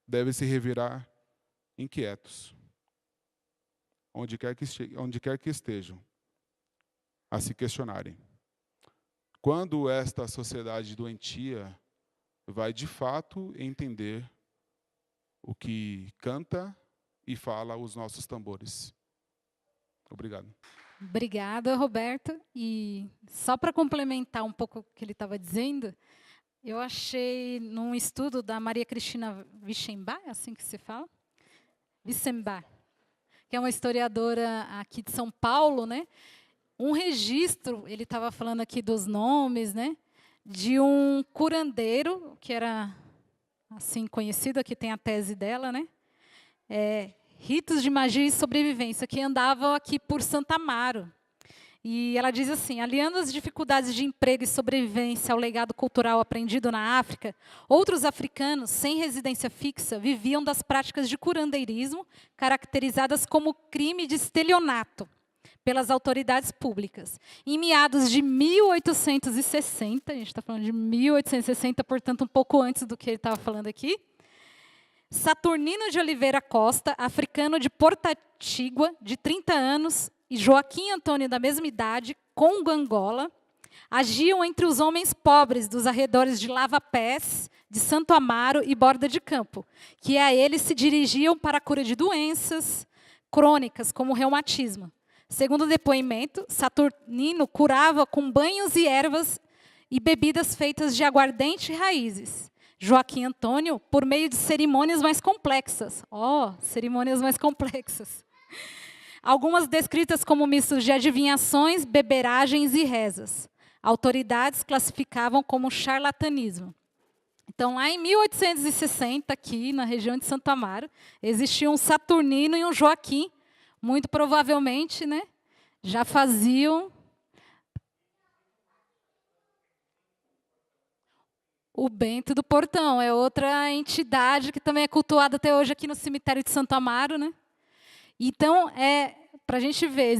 devem se revirar inquietos, onde quer que estejam, a se questionarem. Quando esta sociedade doentia vai, de fato, entender o que canta e fala os nossos tambores? Obrigado. Obrigada, Roberto. E só para complementar um pouco o que ele estava dizendo, eu achei num estudo da Maria Cristina Wischenbach, é assim que se fala? Wischenbach, que é uma historiadora aqui de São Paulo, né? Um registro, ele estava falando aqui dos nomes, né? De um curandeiro, que era assim conhecido, aqui tem a tese dela, né? Ritos de magia e sobrevivência, que andavam aqui por Santa Amaro. E ela diz assim: aliando as dificuldades de emprego e sobrevivência ao legado cultural aprendido na África, outros africanos sem residência fixa viviam das práticas de curandeirismo, caracterizadas como crime de estelionato pelas autoridades públicas. Em meados de 1860, a gente está falando de 1860, portanto, um pouco antes do que ele estava falando aqui, Saturnino de Oliveira Costa, africano de Portatígua, de 30 anos, e Joaquim Antônio, da mesma idade, Congo, Angola, agiam entre os homens pobres dos arredores de Lava Pés, de Santo Amaro e Borda de Campo, que a eles se dirigiam para a cura de doenças crônicas, como o reumatismo. Segundo o depoimento, Saturnino curava com banhos e ervas e bebidas feitas de aguardente e raízes. Joaquim Antônio, por meio de cerimônias mais complexas. Cerimônias mais complexas. algumas descritas como mistos de adivinhações, beberagens e rezas. Autoridades classificavam como charlatanismo. Então, lá em 1860, aqui na região de Santo Amaro, existia um Saturnino e um Joaquim, muito provavelmente, né, já faziam o Bento do Portão. É outra entidade que também é cultuada até hoje aqui no cemitério de Santo Amaro, né? Então, para a gente ver,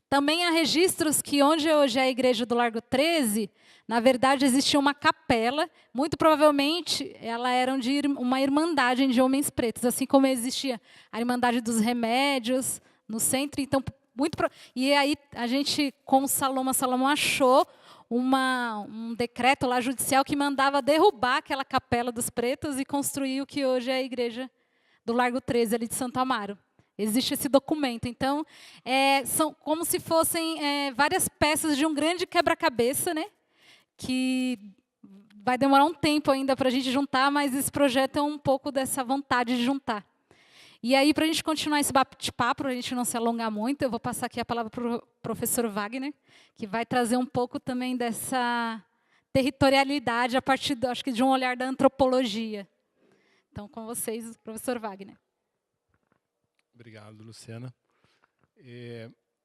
também há registros que onde hoje é a igreja do Largo 13, na verdade existia uma capela, muito provavelmente ela era de uma irmandade de homens pretos, assim como existia a Irmandade dos Remédios no centro. Então, e aí a gente, com Salomão achou um decreto lá judicial que mandava derrubar aquela capela dos pretos e construir o que hoje é a igreja do Largo 13, ali de Santo Amaro. Existe esse documento. Então, são como se fossem várias peças de um grande quebra-cabeça, né? Que vai demorar um tempo ainda para a gente juntar, mas esse projeto é um pouco dessa vontade de juntar. E aí, para a gente continuar esse bate-papo, para a gente não se alongar muito, eu vou passar aqui a palavra para o professor Wagner, que vai trazer um pouco também dessa territorialidade a partir, acho que, de um olhar da antropologia. Então, com vocês, professor Wagner. Obrigado, Luciana.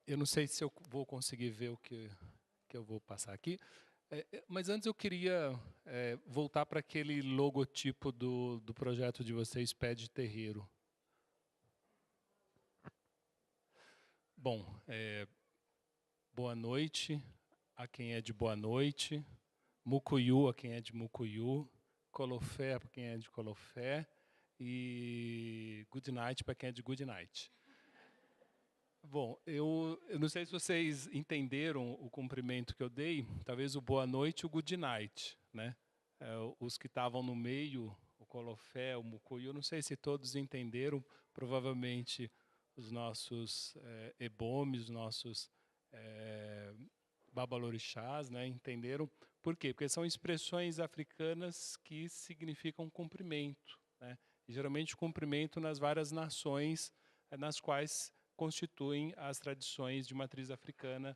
Eu não sei se eu vou conseguir ver o que eu vou passar aqui, mas antes eu queria voltar para aquele logotipo do projeto de vocês, Pé de Terreiro. Bom, boa noite a quem é de boa noite, Mucuyu a quem é de Mucuyu, Colofé para quem é de Colofé, e good night para quem é de good night. Bom, eu não sei se vocês entenderam o cumprimento que eu dei, talvez o boa noite e o good night, né? Os que estavam no meio, o Colofé, o Mucuyu, não sei se todos entenderam, provavelmente os nossos ebomes, os nossos babalorixás, né, entenderam. Por quê? Porque são expressões africanas que significam cumprimento, né? E, geralmente, cumprimento nas várias nações nas quais constituem as tradições de matriz africana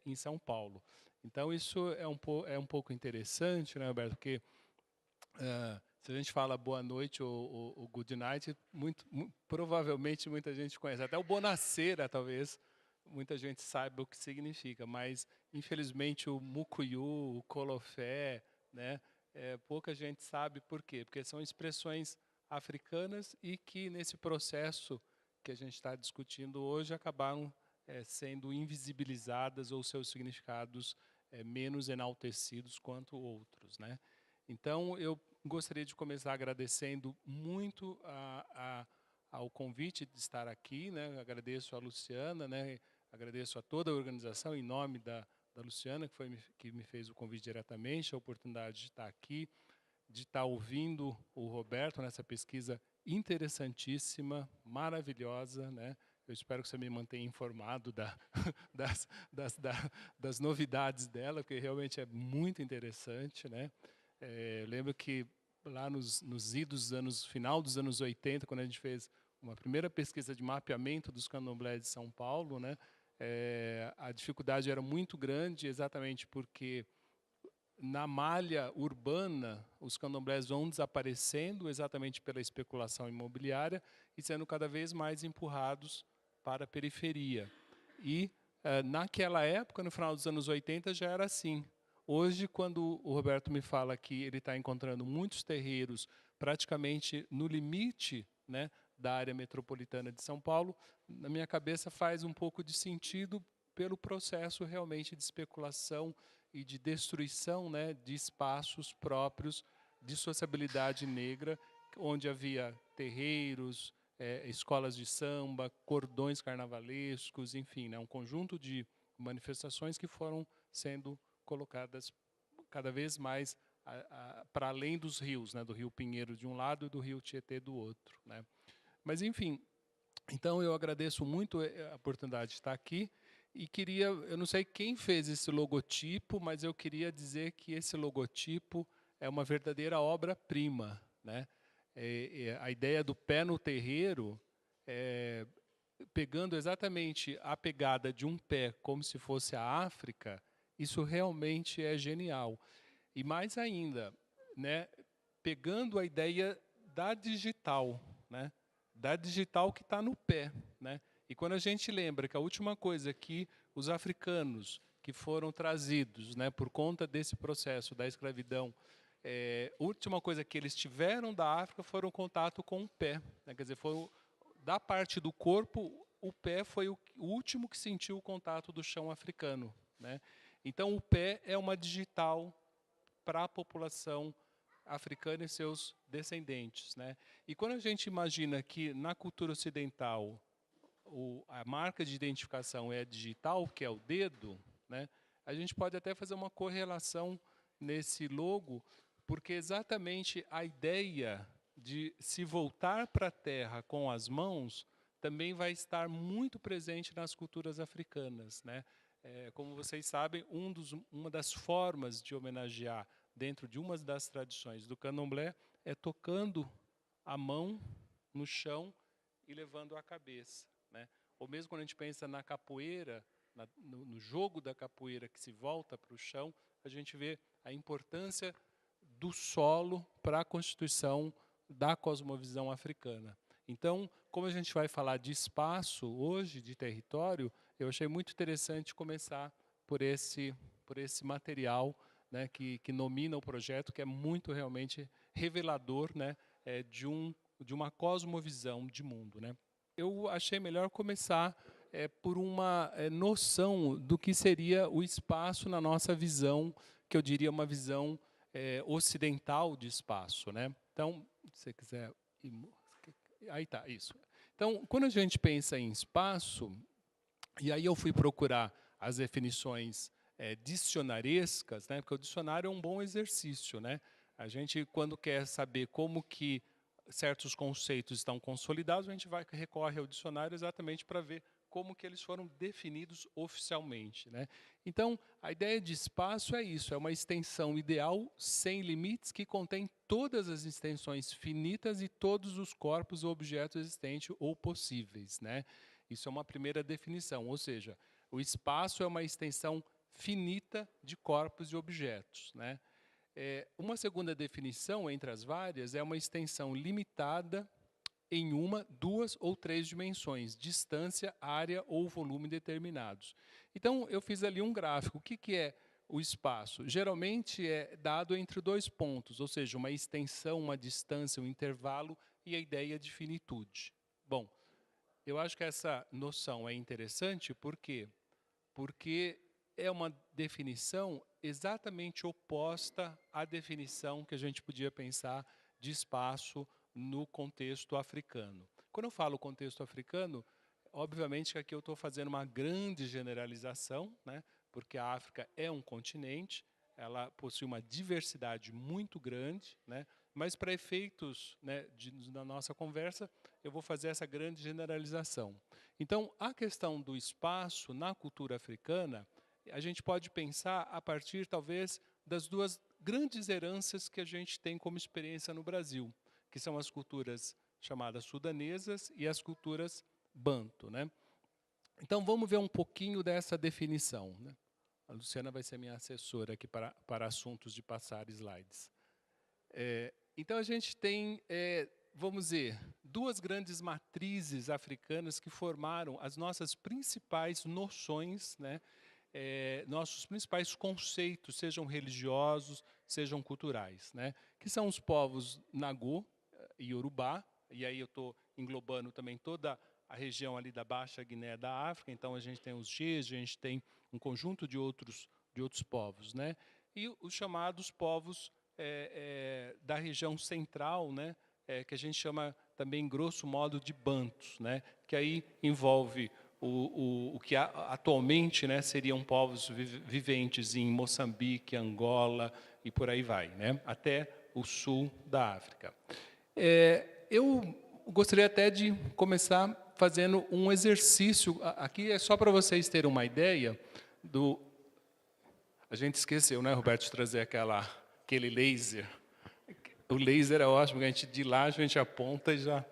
em São Paulo. Então, isso é um pouco interessante, né, Roberto? Porque se a gente fala boa noite ou good night, provavelmente muita gente conhece. Até o Bonacera, talvez, muita gente saiba o que significa. Mas, infelizmente, o Mucuyu, o Colofé, né, pouca gente sabe por quê. Porque são expressões africanas e que, nesse processo que a gente está discutindo hoje, acabaram sendo invisibilizadas ou seus significados menos enaltecidos quanto outros, né? Então, eu gostaria de começar agradecendo muito ao convite de estar aqui, né? Agradeço a Luciana, né? Agradeço a toda a organização, em nome da Luciana, que me fez o convite diretamente, a oportunidade de estar aqui, de estar ouvindo o Roberto nessa pesquisa interessantíssima, maravilhosa, né? Eu espero que você me mantenha informado das novidades dela, porque realmente é muito interessante, né? Eu lembro que lá nos final dos anos 80, quando a gente fez uma primeira pesquisa de mapeamento dos candomblés de São Paulo, né? A dificuldade era muito grande, exatamente porque na malha urbana, os candomblés vão desaparecendo exatamente pela especulação imobiliária e sendo cada vez mais empurrados para a periferia. E, naquela época, no final dos anos 80, já era assim. Hoje, quando o Roberto me fala que ele está encontrando muitos terreiros praticamente no limite, né, da área metropolitana de São Paulo, na minha cabeça faz um pouco de sentido pelo processo realmente de especulação e de destruição, né, de espaços próprios de sociabilidade negra, onde havia terreiros, escolas de samba, cordões carnavalescos, enfim, né, um conjunto de manifestações que foram sendo colocadas cada vez mais para além dos rios, né, do Rio Pinheiro de um lado e do Rio Tietê do outro, né. Mas, enfim, então eu agradeço muito a oportunidade de estar aqui. E queria, eu não sei quem fez esse logotipo, mas eu queria dizer que esse logotipo é uma verdadeira obra-prima, né? A ideia do pé no terreiro pegando exatamente a pegada de um pé como se fosse a África, isso realmente é genial. E mais ainda, né, pegando a ideia da digital, né, da digital que está no pé, né? E quando a gente lembra que a última coisa que os africanos que foram trazidos, né, por conta desse processo da escravidão, a última coisa que eles tiveram da África foi o contato com o pé, né? Quer dizer, foi da parte do corpo, o pé foi o último que sentiu o contato do chão africano, né? Então, o pé é uma digital para a população africana e seus descendentes, né? E quando a gente imagina que na cultura ocidental a marca de identificação é digital, que é o dedo, né? A gente pode até fazer uma correlação nesse logo, porque exatamente a ideia de se voltar para a terra com as mãos também vai estar muito presente nas culturas africanas, né? Como vocês sabem, uma das formas de homenagear dentro de uma das tradições do candomblé é tocando a mão no chão e levando a cabeça, né? Ou mesmo quando a gente pensa na capoeira, no jogo da capoeira que se volta para o chão, a gente vê a importância do solo para a constituição da cosmovisão africana. Então, como a gente vai falar de espaço hoje, de território, eu achei muito interessante começar por esse material, né, que nomina o projeto, que é muito realmente revelador, né, de uma cosmovisão de mundo, né. Eu achei melhor começar por uma noção do que seria o espaço na nossa visão, que eu diria uma visão ocidental de espaço, né. Então, se você quiser... Aí tá, isso. Então, quando a gente pensa em espaço, e aí eu fui procurar as definições dicionarescas, né, porque o dicionário é um bom exercício, né? A gente, quando quer saber como que certos conceitos estão consolidados, a gente recorre ao dicionário exatamente para ver como que eles foram definidos oficialmente, né? Então, a ideia de espaço é isso, é uma extensão ideal sem limites que contém todas as extensões finitas e todos os corpos ou objetos existentes ou possíveis, né? Isso é uma primeira definição, ou seja, o espaço é uma extensão finita de corpos e objetos, né? Uma segunda definição, entre as várias, é uma extensão limitada em uma, duas ou três dimensões, distância, área ou volume determinados. Então, eu fiz ali um gráfico. O que é o espaço? Geralmente é dado entre dois pontos, ou seja, uma extensão, uma distância, um intervalo e a ideia de finitude. Bom, eu acho que essa noção é interessante, por quê? Porque é uma definição exatamente oposta à definição que a gente podia pensar de espaço no contexto africano. Quando eu falo contexto africano, obviamente que aqui eu estou fazendo uma grande generalização, né, porque a África é um continente, ela possui uma diversidade muito grande, né, mas para efeitos, né, da nossa conversa, eu vou fazer essa grande generalização. Então, a questão do espaço na cultura africana, a gente pode pensar a partir, talvez, das duas grandes heranças que a gente tem como experiência no Brasil, que são as culturas chamadas sudanesas e as culturas banto, né? Então, vamos ver um pouquinho dessa definição, né? A Luciana vai ser minha assessora aqui para assuntos de passar slides. Então, a gente tem, vamos dizer, duas grandes matrizes africanas que formaram as nossas principais noções, né? Nossos principais conceitos, sejam religiosos, sejam culturais, né? Que são os povos Nagô e Yorubá, e aí eu estou englobando também toda a região ali da Baixa Guiné da África, então a gente tem os Gês, a gente tem um conjunto de outros povos, né? E os chamados povos da região central, né? Que a gente chama também, grosso modo, de bantos, né? Que aí envolve o que atualmente, né, seriam povos viventes em Moçambique, Angola e por aí vai, né, até o sul da África. Eu gostaria até de começar fazendo um exercício. Aqui é só para vocês terem uma ideia do... A gente esqueceu, né, Roberto, de trazer aquele laser. O laser é ótimo, a gente de lá a gente aponta e já...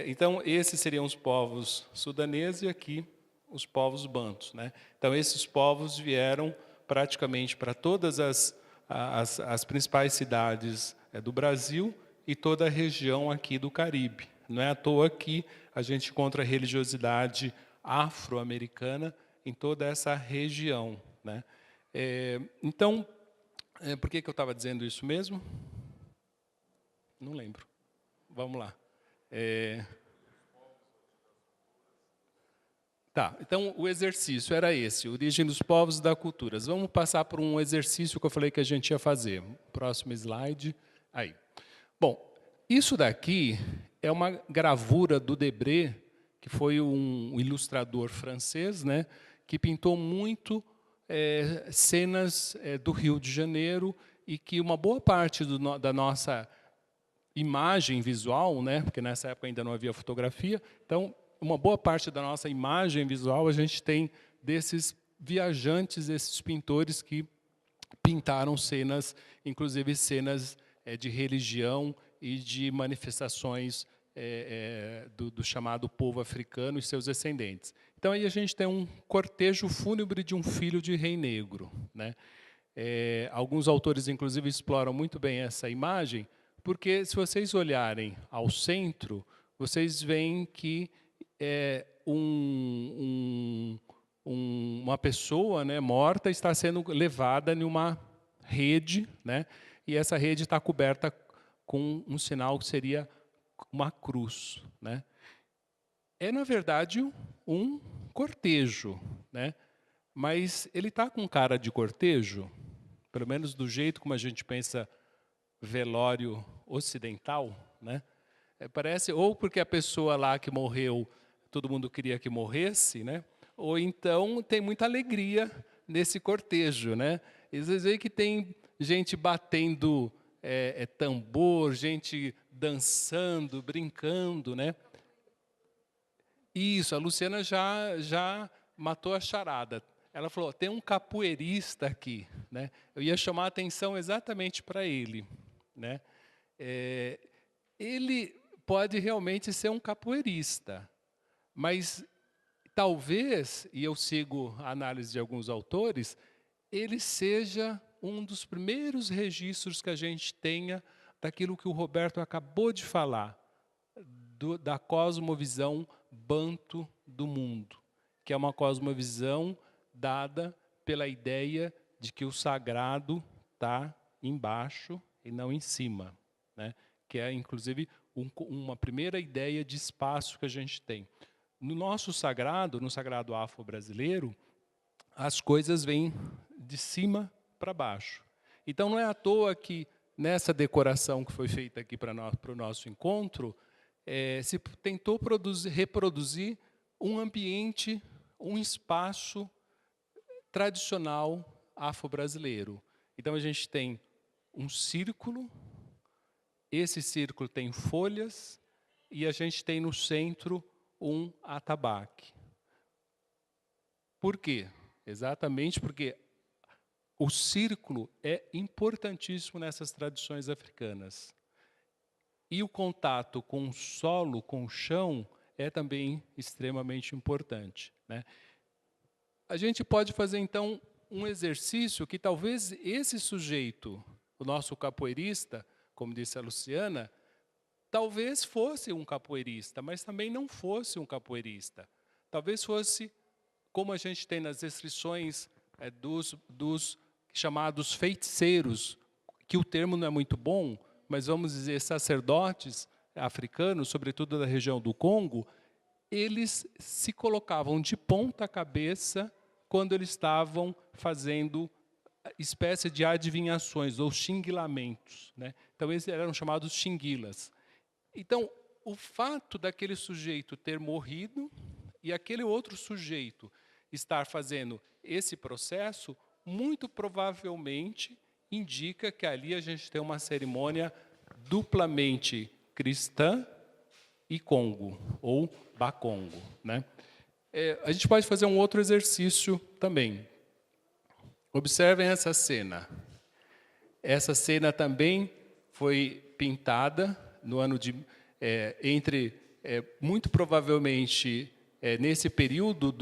Então, esses seriam os povos sudaneses e aqui os povos bantus, né? Então, esses povos vieram praticamente para todas as principais cidades do Brasil e toda a região aqui do Caribe. Não é à toa que a gente encontra religiosidade afro-americana em toda essa região, né? Então, por que eu estava dizendo isso mesmo? Não lembro. Vamos lá. Tá, então o exercício era esse, origem dos povos e das culturas. Vamos passar por um exercício que eu falei que a gente ia fazer. Próximo slide. Aí. Bom, isso daqui é uma gravura do Debré, que foi um ilustrador francês, né, que pintou muito cenas do Rio de Janeiro e que uma boa parte da nossa imagem visual, né, porque nessa época ainda não havia fotografia, então uma boa parte da nossa imagem visual a gente tem desses viajantes, esses pintores que pintaram cenas, inclusive cenas de religião e de manifestações do chamado povo africano e seus descendentes. Então aí a gente tem um cortejo fúnebre de um filho de rei negro, né? Alguns autores inclusive exploram muito bem essa imagem, porque se vocês olharem ao centro, vocês veem que uma pessoa, né, morta está sendo levada em uma rede, né, e essa rede está coberta com um sinal que seria uma cruz, né. Na verdade, um cortejo, né, mas ele está com cara de cortejo, pelo menos do jeito como a gente pensa velório ocidental, né. Parece ou porque a pessoa lá que morreu todo mundo queria que morresse, né? Ou então tem muita alegria nesse cortejo, né? E vocês veem que tem gente batendo tambor, gente dançando, brincando, né? Isso, a Luciana já matou a charada. Ela falou, tem um capoeirista aqui, né? Eu ia chamar a atenção exatamente para ele, né? Ele pode realmente ser um capoeirista, mas talvez, e eu sigo a análise de alguns autores, ele seja um dos primeiros registros que a gente tenha daquilo que o Roberto acabou de falar, da cosmovisão banto do mundo, que é uma cosmovisão dada pela ideia de que o sagrado está embaixo e não em cima, né? Que é, inclusive, uma primeira ideia de espaço que a gente tem. No nosso sagrado, no sagrado afro-brasileiro, as coisas vêm de cima para baixo. Então, não é à toa que, nessa decoração que foi feita aqui para o nosso encontro, se tentou reproduzir um ambiente, um espaço tradicional afro-brasileiro. Então, a gente tem um círculo, esse círculo tem folhas, e a gente tem no centro um atabaque. Por quê? Exatamente porque o círculo é importantíssimo nessas tradições africanas. E o contato com o solo, com o chão, é também extremamente importante, né? A gente pode fazer, então, um exercício que talvez esse sujeito, o nosso capoeirista, como disse a Luciana, talvez fosse um capoeirista, mas também não fosse um capoeirista. Talvez fosse, como a gente tem nas descrições dos chamados feiticeiros, que o termo não é muito bom, mas vamos dizer sacerdotes africanos, sobretudo da região do Congo, eles se colocavam de ponta cabeça quando eles estavam fazendo espécie de adivinhações ou xinguilamentos, né? Então, eles eram chamados xinguilas. Então, o fato daquele sujeito ter morrido e aquele outro sujeito estar fazendo esse processo, muito provavelmente indica que ali a gente tem uma cerimônia duplamente cristã e Congo, ou Bakongo, né? A gente pode fazer um outro exercício também. Observem essa cena. Essa cena também foi pintada no ano de entre muito provavelmente, nesse período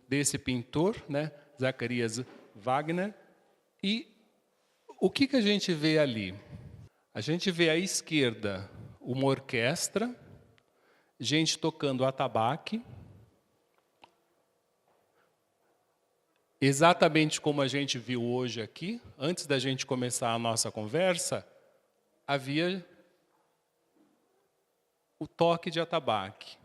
desse pintor, né, Zacarias Wagner. E o que a gente vê ali? A gente vê à esquerda uma orquestra, gente tocando atabaque, exatamente como a gente viu hoje aqui. Antes da gente começar a nossa conversa, havia o toque de atabaque.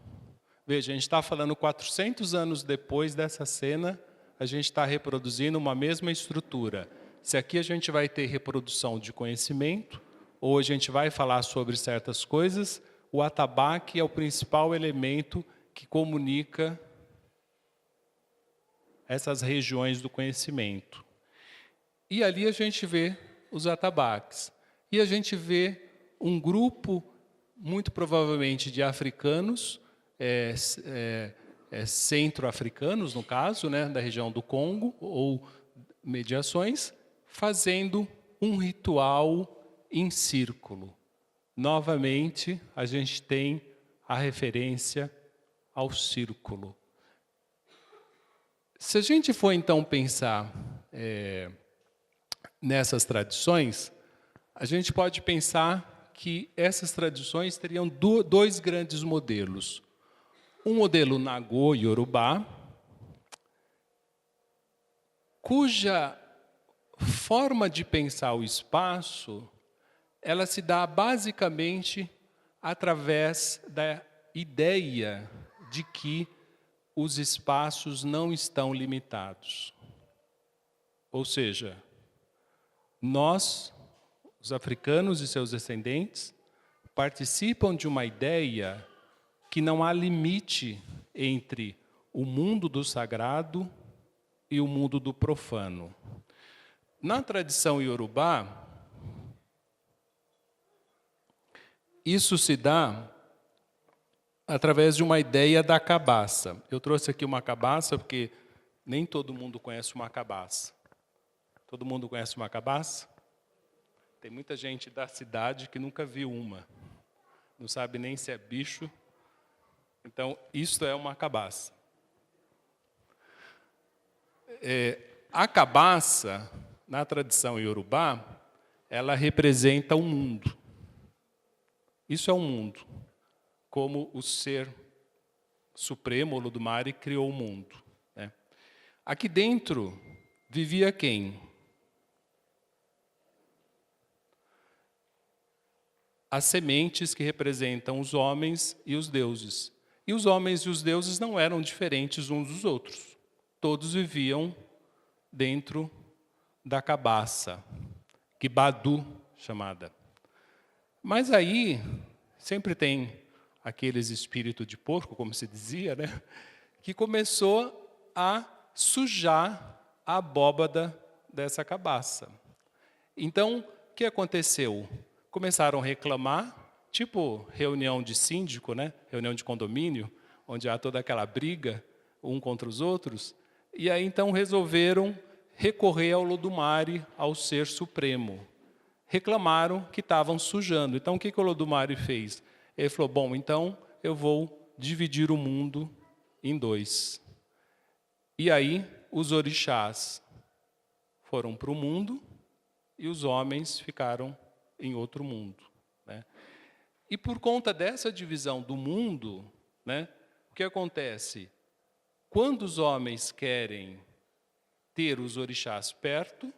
Veja, a gente está falando 400 anos depois dessa cena, a gente está reproduzindo uma mesma estrutura. Se aqui a gente vai ter reprodução de conhecimento, ou a gente vai falar sobre certas coisas, o atabaque é o principal elemento que comunica essas regiões do conhecimento. E ali a gente vê os atabaques. E a gente vê um grupo, muito provavelmente de africanos, centro-africanos, no caso, né, da região do Congo, ou mediações, fazendo um ritual em círculo. Novamente, a gente tem a referência ao círculo. Se a gente for, então, pensar nessas tradições, a gente pode pensar que essas tradições teriam dois grandes modelos. Um modelo Nagô Yorubá, cuja forma de pensar o espaço, ela se dá basicamente através da ideia de que os espaços não estão limitados. Ou seja, nós, os africanos e seus descendentes, participam de uma ideia que não há limite entre o mundo do sagrado e o mundo do profano. Na tradição iorubá, isso se dá através de uma ideia da cabaça. Eu trouxe aqui uma cabaça porque nem todo mundo conhece uma cabaça. Todo mundo conhece uma cabaça? Tem muita gente da cidade que nunca viu uma. Não sabe nem se é bicho. Então, isto é uma cabaça. A cabaça, na tradição iorubá, ela representa um mundo. Isso é um mundo. Como o ser supremo, Olodumare, criou o mundo. Né? Aqui dentro vivia quem? As sementes que representam os homens e os deuses. E os homens e os deuses não eram diferentes uns dos outros. Todos viviam dentro da cabaça, Kibadu chamada. Mas aí sempre tem aqueles espíritos de porco, como se dizia, né, que começou a sujar a abóbada dessa cabaça. Então, o que aconteceu? Começaram a reclamar, tipo reunião de síndico, né, reunião de condomínio, onde há toda aquela briga um contra os outros, e aí então resolveram recorrer ao Olodumare, ao Ser Supremo. Reclamaram que estavam sujando. Então, o que o Olodumare fez? Ele falou, bom, então eu vou dividir o mundo em dois. E aí, os orixás foram para o mundo e os homens ficaram em outro mundo. Né? E por conta dessa divisão do mundo, né, o que acontece? Quando os homens querem ter os orixás perto,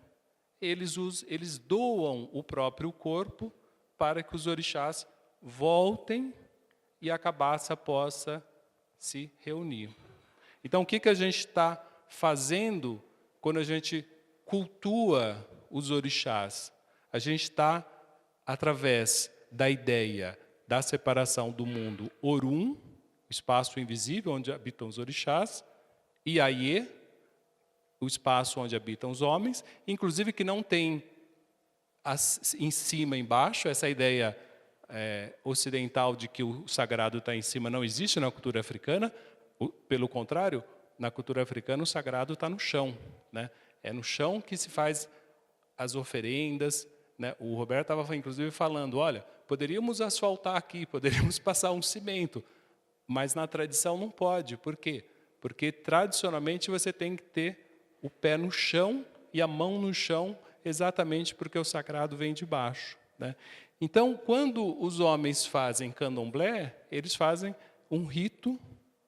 eles doam o próprio corpo para que os orixás voltem e a cabaça possa se reunir. Então, o que a gente está fazendo quando a gente cultua os orixás? A gente está, através da ideia da separação do mundo Orum, espaço invisível onde habitam os orixás, e Aie, o espaço onde habitam os homens, inclusive que não tem em cima e embaixo, essa ideia ocidental de que o sagrado está em cima não existe na cultura africana. Pelo contrário, na cultura africana o sagrado está no chão. Né? É no chão que se faz as oferendas. Né? O Roberto estava inclusive falando, olha, poderíamos asfaltar aqui, poderíamos passar um cimento, Mas na tradição não pode. Por quê? Porque tradicionalmente você tem que ter o pé no chão e a mão no chão, exatamente porque o sagrado vem de baixo, né? Então, quando os homens fazem candomblé, eles fazem um rito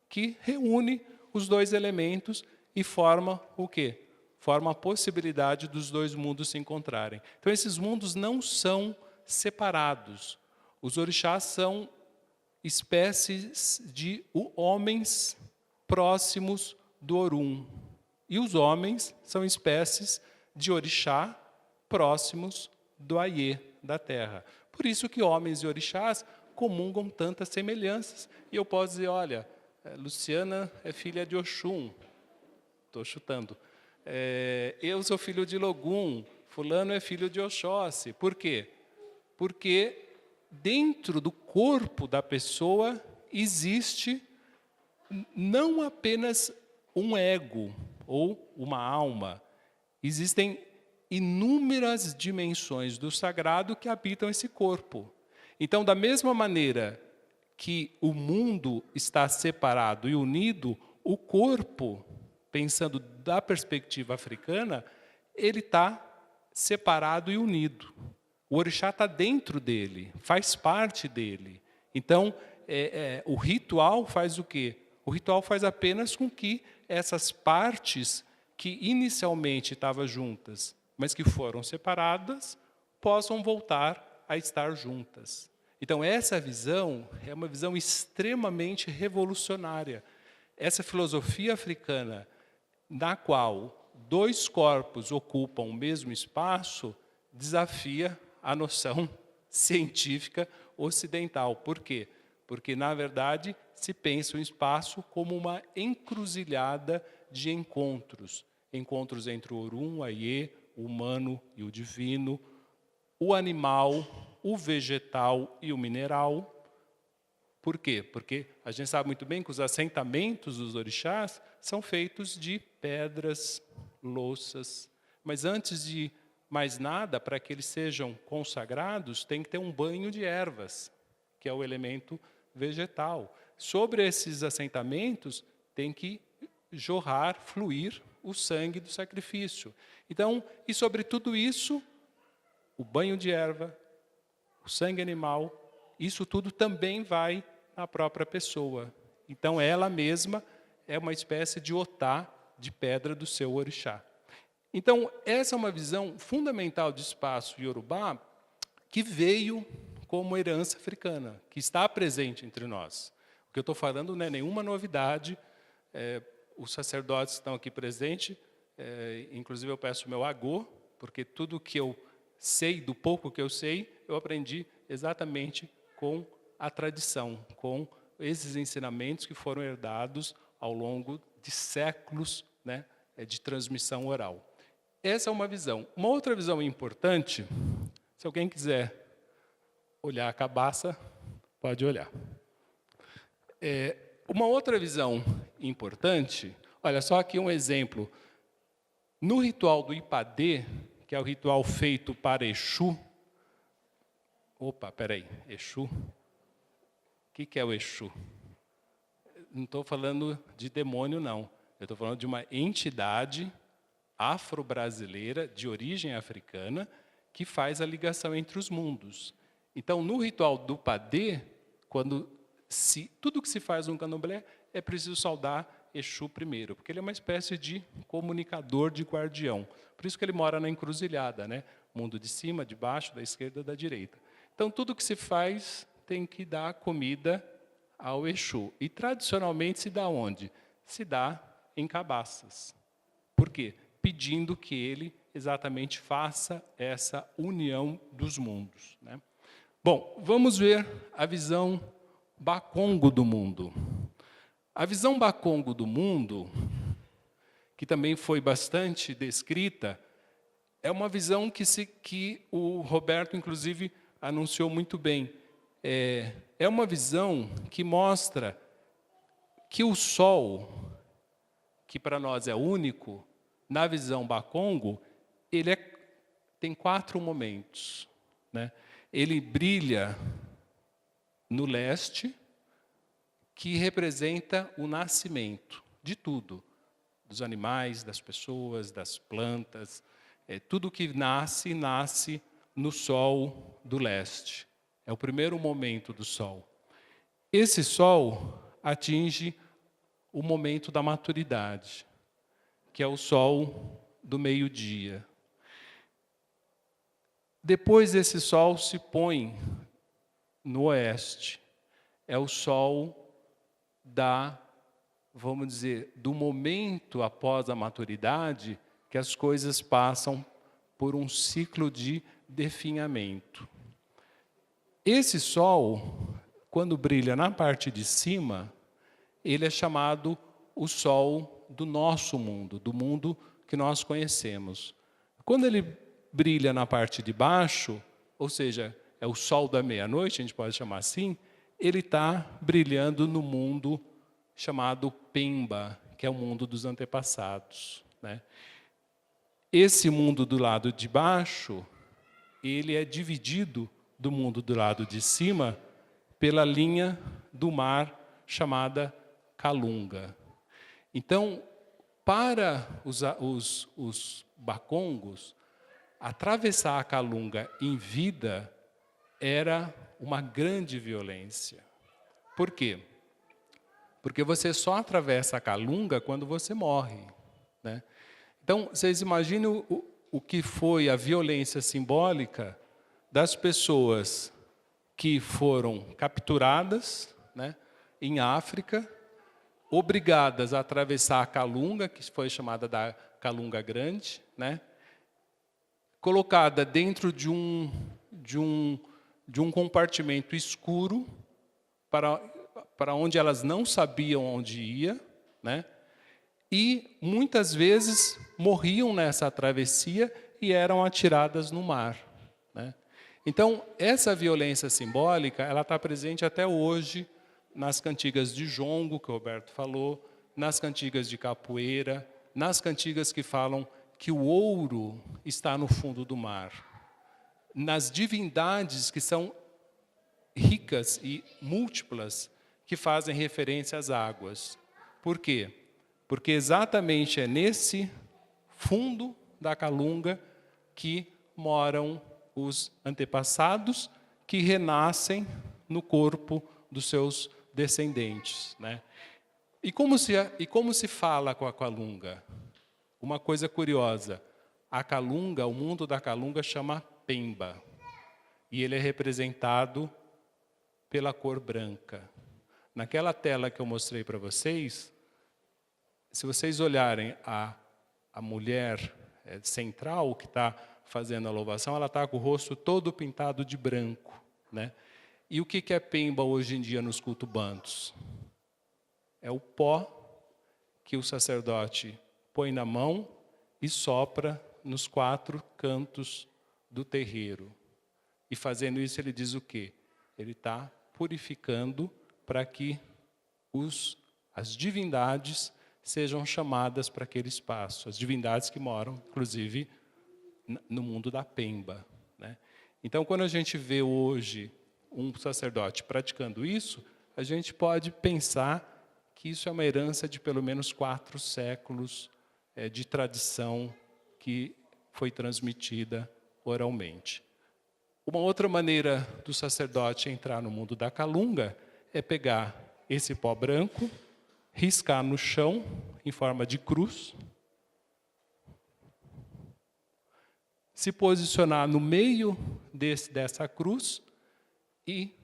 que reúne os dois elementos e forma o quê? Forma a possibilidade dos dois mundos se encontrarem. Então, esses mundos não são separados. Os orixás são espécies de homens próximos do Orum. E os homens são espécies de orixá próximos do Ayê, da terra. Por isso que homens e orixás comungam tantas semelhanças. E eu posso dizer, olha, Luciana é filha de Oxum, estou chutando. Eu sou filho de Logum, fulano é filho de Oxóssi. Por quê? Porque dentro do corpo da pessoa existe não apenas um ego ou uma alma, existem inúmeras dimensões do sagrado que habitam esse corpo. Então, da mesma maneira que o mundo está separado e unido, o corpo, pensando da perspectiva africana, ele está separado e unido. O orixá está dentro dele, faz parte dele. Então, o ritual faz o quê? O ritual faz apenas com que essas partes que inicialmente estavam juntas, mas que foram separadas, possam voltar a estar juntas. Então, essa visão é uma visão extremamente revolucionária. Essa filosofia africana, na qual dois corpos ocupam o mesmo espaço, desafia a noção científica ocidental. Por quê? Porque, na verdade, se pensa o espaço como uma encruzilhada de encontros. Encontros entre o Orum, o Ayê, o humano e o divino, o animal, o vegetal e o mineral. Por quê? Porque a gente sabe muito bem que os assentamentos dos orixás são feitos de pedras, louças. Mas antes de mais nada, para que eles sejam consagrados, tem que ter um banho de ervas, que é o elemento vegetal. Sobre esses assentamentos, tem que jorrar, fluir o sangue do sacrifício. Então, e sobre tudo isso, o banho de erva, o sangue animal, isso tudo também vai na própria pessoa. Então, ela mesma é uma espécie de otá, de pedra do seu orixá. Então, essa é uma visão fundamental de espaço iorubá que veio como herança africana, que está presente entre nós. O que eu estou falando não é nenhuma novidade. Os sacerdotes que estão aqui presentes, inclusive eu peço o meu agô, porque tudo que eu sei, do pouco que eu sei, eu aprendi exatamente com a tradição, com esses ensinamentos que foram herdados ao longo de séculos, né, de transmissão oral. Essa é uma visão. Uma outra visão importante, se alguém quiser olhar a cabaça, pode olhar. Uma outra visão importante, olha só aqui um exemplo. No ritual do Ipadê, que é o ritual feito para Exu. Opa, peraí, Exu? O que é o Exu? Não estou falando de demônio, não. Eu estou falando de uma entidade afro-brasileira, de origem africana, que faz a ligação entre os mundos. Então, no ritual do Padê, tudo que se faz no candomblé, é preciso saudar Exu primeiro, porque ele é uma espécie de comunicador, de guardião. Por isso que ele mora na encruzilhada, né? Mundo de cima, de baixo, da esquerda, da direita. Então, tudo que se faz tem que dar comida ao Exu. E, tradicionalmente, se dá onde? Se dá em cabaças. Por quê? Pedindo que ele exatamente faça essa união dos mundos, né? Bom, vamos ver a visão Bakongo do mundo. A visão Bakongo do mundo, que também foi bastante descrita, é uma visão que o Roberto, inclusive, anunciou muito bem. É uma visão que mostra que o Sol, que para nós é único, na visão Bakongo, ele tem 4 momentos, né? Ele brilha no leste, que representa o nascimento de tudo, dos animais, das pessoas, das plantas. Tudo que nasce, nasce no sol do leste. É o primeiro momento do sol. Esse sol atinge o momento da maturidade, que é o sol do meio-dia. Depois esse sol se põe no oeste. É o sol vamos dizer, do momento após a maturidade, que as coisas passam por um ciclo de definhamento. Esse sol, quando brilha na parte de cima, ele é chamado o sol do nosso mundo, do mundo que nós conhecemos. Quando ele brilha na parte de baixo, ou seja, é o sol da meia-noite, a gente pode chamar assim, ele está brilhando no mundo chamado Pemba, que é o mundo dos antepassados, né? Esse mundo do lado de baixo, ele é dividido do mundo do lado de cima pela linha do mar chamada Calunga. Então, para os Bakongos, atravessar a Calunga em vida era uma grande violência. Por quê? Porque você só atravessa a Calunga quando você morre, né? Então, vocês imaginam o que foi a violência simbólica das pessoas que foram capturadas, né, em África, obrigadas a atravessar a Calunga, que foi chamada da Calunga Grande, né, colocada dentro de um compartimento escuro para onde elas não sabiam onde ia, né? E muitas vezes morriam nessa travessia e eram atiradas no mar, né? Então, essa violência simbólica, ela está presente até hoje nas cantigas de jongo, que o Roberto falou, nas cantigas de capoeira, nas cantigas que falam que o ouro está no fundo do mar, nas divindades que são ricas e múltiplas, que fazem referência às águas. Por quê? Porque exatamente é nesse fundo da Calunga que moram os antepassados que renascem no corpo dos seus descendentes, né? E como se fala com a Calunga? Uma coisa curiosa, a Calunga, o mundo da Calunga chama Pemba, e ele é representado pela cor branca. Naquela tela que eu mostrei para vocês, se vocês olharem a mulher central que está fazendo a louvação, ela está com o rosto todo pintado de branco, né? E o que é Pemba hoje em dia nos cultos bantus? É o pó que o sacerdote põe na mão e sopra nos 4 cantos do terreiro. E fazendo isso, ele diz o quê? Ele está purificando para que as divindades sejam chamadas para aquele espaço. As divindades que moram, inclusive, no mundo da Pemba, né? Então, quando a gente vê hoje um sacerdote praticando isso, a gente pode pensar que isso é uma herança de pelo menos 4 séculos de tradição que foi transmitida oralmente. Uma outra maneira do sacerdote entrar no mundo da Calunga é pegar esse pó branco, riscar no chão em forma de cruz, se posicionar no meio dessa cruz e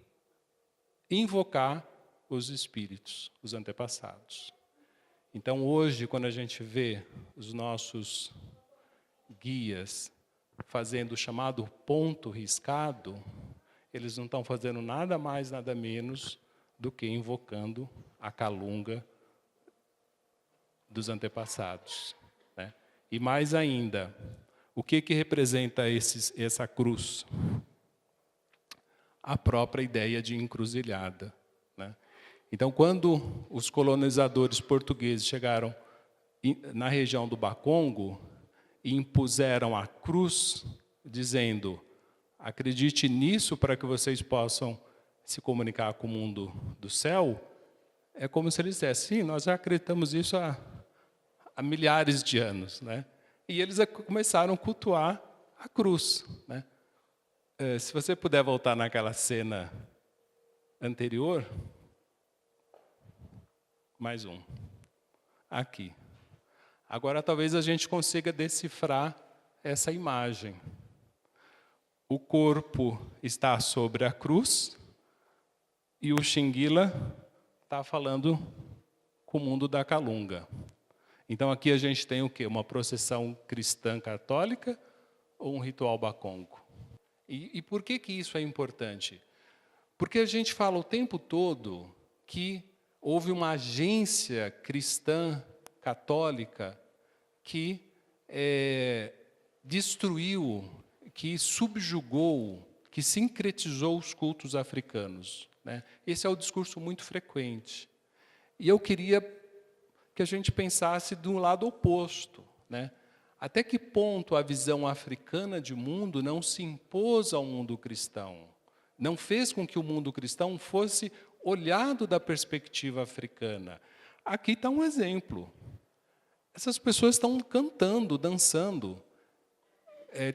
invocar os espíritos, os antepassados. Então, hoje, quando a gente vê os nossos guias fazendo o chamado ponto riscado, eles não estão fazendo nada mais, nada menos do que invocando a Calunga dos antepassados, né? E mais ainda, o que representa essa cruz? A própria ideia de encruzilhada, né? Então, quando os colonizadores portugueses chegaram na região do Bakongo e impuseram a cruz, dizendo: acredite nisso para que vocês possam se comunicar com o mundo do céu, é como se eles dissessem, sim, nós já acreditamos isso há milhares de anos, né? E eles começaram a cultuar a cruz, né? Se você puder voltar naquela cena anterior, mais um, aqui. Agora talvez a gente consiga decifrar essa imagem. O corpo está sobre a cruz e o Xinguila está falando com o mundo da Calunga. Então aqui a gente tem o quê? Uma procissão cristã católica ou um ritual bacongo? E por que isso é importante? Porque a gente fala o tempo todo que houve uma agência cristã católica que destruiu, que subjugou, que sincretizou os cultos africanos, né? Esse é o discurso muito frequente. E eu queria que a gente pensasse de um lado oposto, né? Até que ponto a visão africana de mundo não se impôs ao mundo cristão? Não fez com que o mundo cristão fosse olhado da perspectiva africana? Aqui está um exemplo. Essas pessoas estão cantando, dançando.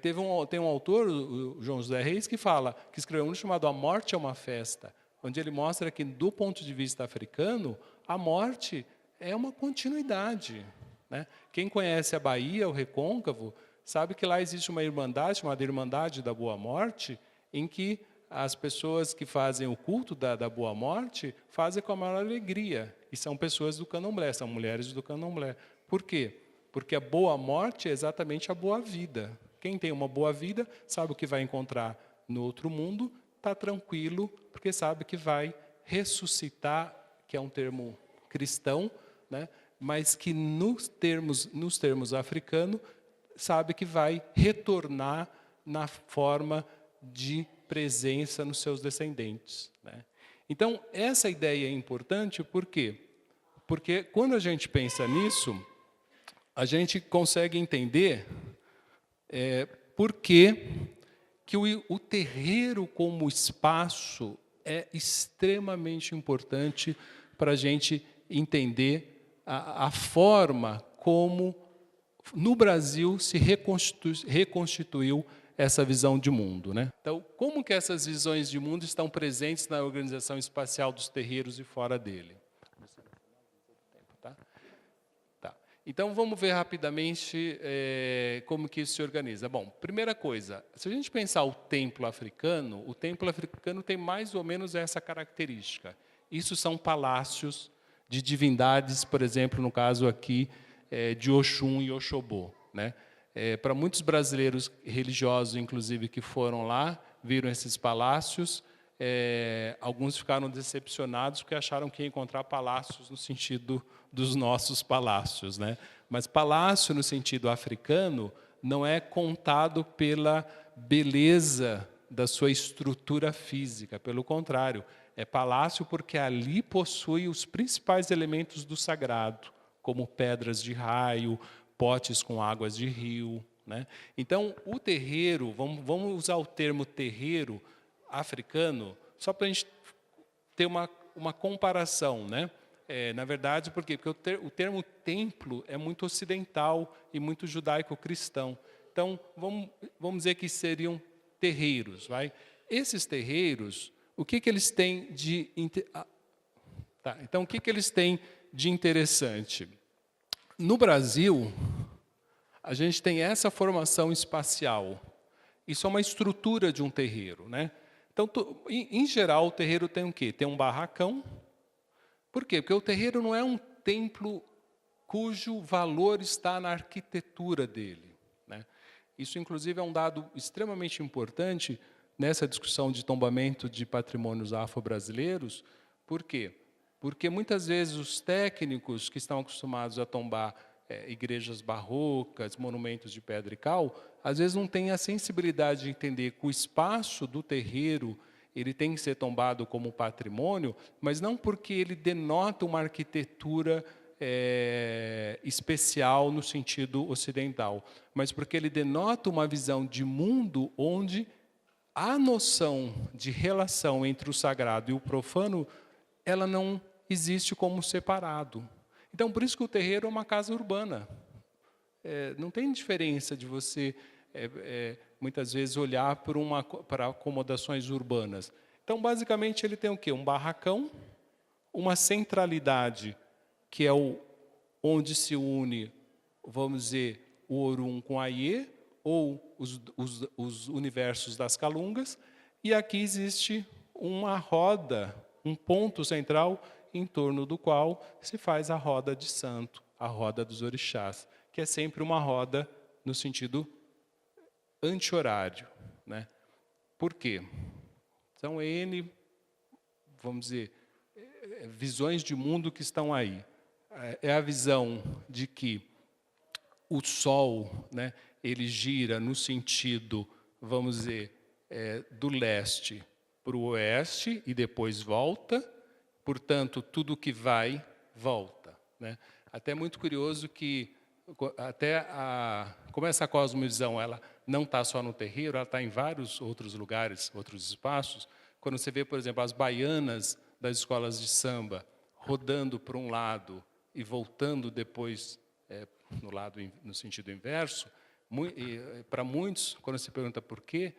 Tem um autor, o João José Reis, que escreveu um livro chamado A Morte é uma Festa, onde ele mostra que, do ponto de vista africano, a morte é uma continuidade, né? Quem conhece a Bahia, o Recôncavo, sabe que lá existe uma irmandade, chamada Irmandade da Boa Morte, em que as pessoas que fazem o culto da Boa Morte fazem com a maior alegria. E são pessoas do candomblé, são mulheres do candomblé. Por quê? Porque a boa morte é exatamente a boa vida. Quem tem uma boa vida sabe o que vai encontrar no outro mundo, está tranquilo, porque sabe que vai ressuscitar, que é um termo cristão, né? Mas que nos termos africanos, sabe que vai retornar na forma de presença nos seus descendentes, né? Então, essa ideia é importante, por quê? Porque quando a gente pensa nisso, a gente consegue entender por que o terreiro como espaço é extremamente importante para a gente entender a forma como, no Brasil, se reconstituiu essa visão de mundo, né? Então, como que essas visões de mundo estão presentes na organização espacial dos terreiros e fora dele? Tá. Então, vamos ver rapidamente como que isso se organiza. Bom, primeira coisa, se a gente pensar o templo africano tem mais ou menos essa característica. Isso são palácios de divindades, por exemplo, no caso aqui, de Oxum e Oxobô, né? Para muitos brasileiros religiosos, inclusive, que foram lá, viram esses palácios, alguns ficaram decepcionados porque acharam que ia encontrar palácios no sentido dos nossos palácios, né? Mas palácio, no sentido africano, não é contado pela beleza da sua estrutura física, pelo contrário, é palácio porque ali possui os principais elementos do sagrado, como pedras de raio, potes com águas de rio, né? Então, o terreiro, vamos usar o termo terreiro africano, só para a gente ter uma comparação, né? Na verdade, por quê? Porque o termo templo é muito ocidental e muito judaico-cristão. Então, vamos dizer que seriam terreiros, vai? Esses terreiros, o que eles têm de... Então, o que eles têm de interessante? No Brasil, a gente tem essa formação espacial. Isso é uma estrutura de um terreiro, né? Então, em geral, o terreiro tem o quê? Tem um barracão. Por quê? Porque o terreiro não é um templo cujo valor está na arquitetura dele, né? Isso, inclusive, é um dado extremamente importante nessa discussão de tombamento de patrimônios afro-brasileiros. Por quê? Porque, muitas vezes, os técnicos que estão acostumados a tombar igrejas barrocas, monumentos de pedra e cal, às vezes não têm a sensibilidade de entender que o espaço do terreiro ele tem que ser tombado como patrimônio, mas não porque ele denota uma arquitetura especial no sentido ocidental, mas porque ele denota uma visão de mundo onde a noção de relação entre o sagrado e o profano ela não existe como separado. Então, por isso que o terreiro é uma casa urbana. Não tem diferença de você, muitas vezes, olhar para acomodações urbanas. Então, basicamente, ele tem o quê? Um barracão, uma centralidade, que é onde se une, vamos dizer, o Orum com a Iê, ou os universos das calungas, e aqui existe uma roda, um ponto central, em torno do qual se faz a roda de santo, a roda dos orixás, que é sempre uma roda no sentido anti-horário, né? Por quê? São N, vamos dizer, visões de mundo que estão aí. É a visão de que o Sol, né, ele gira no sentido, vamos dizer, do leste para o oeste e depois volta. Portanto, tudo que vai, volta, né? Até muito curioso que, como essa cosmovisão ela não está só no terreiro, ela está em vários outros lugares, outros espaços. Quando você vê, por exemplo, as baianas das escolas de samba rodando para um lado e voltando depois no sentido inverso, para muitos, quando se pergunta por quê,